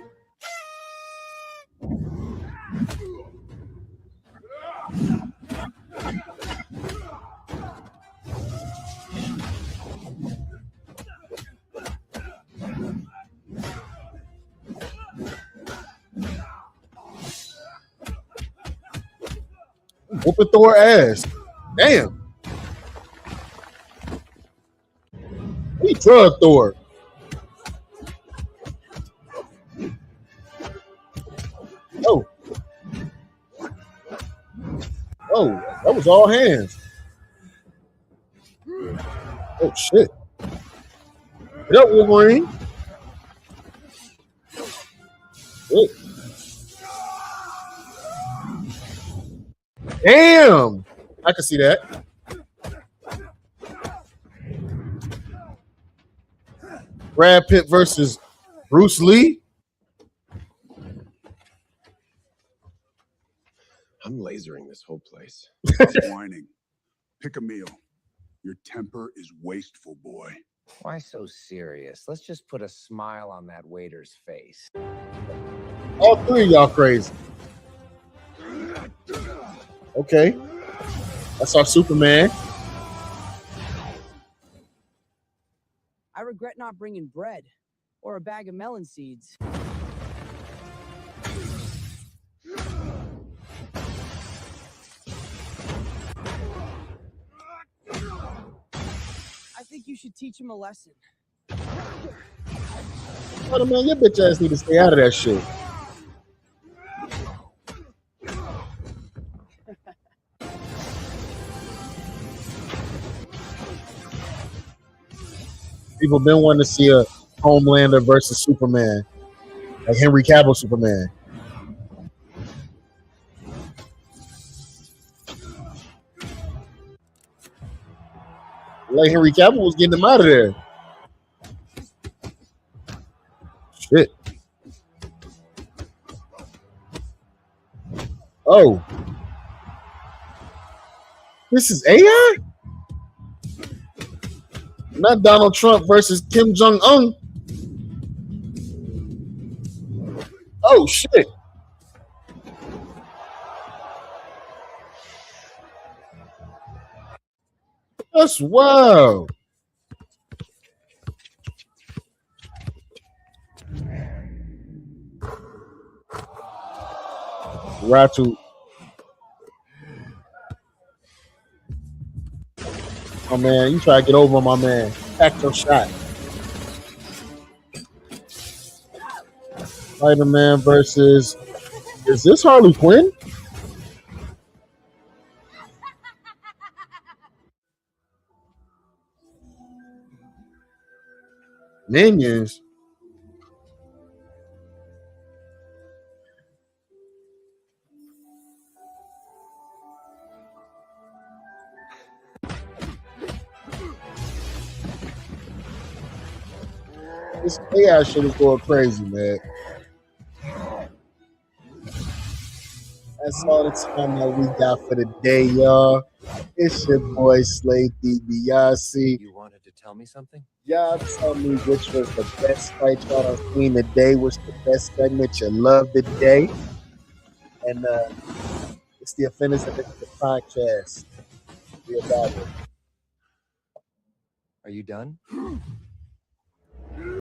[SPEAKER 2] Whooping Thor ass. Damn. We drug Thor. Oh. Oh, that was all hands. Oh shit. Get up, Wolverine. Good. Damn. I can see that. Brad Pitt versus Bruce Lee.
[SPEAKER 8] I'm lasering this whole place. Stop whining. Pick a meal. Your temper is wasteful, boy.
[SPEAKER 9] Why so serious? Let's just put a smile on that waiter's face.
[SPEAKER 2] All three of y'all crazy. Okay. That's our Superman.
[SPEAKER 11] I regret not bringing bread or a bag of melon seeds. I think you should teach him a lesson.
[SPEAKER 2] Man, your bitch ass need to stay out of that shit. People been wanting to see a Homelander versus Superman, like Henry Cavill Superman. Like Henry Cavill was getting him out of there. Shit. Oh. This is AI? Not Donald Trump versus Kim Jong-un. Oh, shit. That's wild. Ratu. Oh, man, you try to get over on my man. Pack your shot. Spider-Man versus... Is this Harley Quinn? Minions. This AI shit is going crazy, man. That's all the time that we got for the day, y'all. It's your boy Slave DiBiase.
[SPEAKER 3] You wanted to tell me something?
[SPEAKER 2] Y'all tell me which was the best fight y'all have seen today. What's the best segment you loved today? And it's the Offenders of the podcast. We about it.
[SPEAKER 3] Are you done?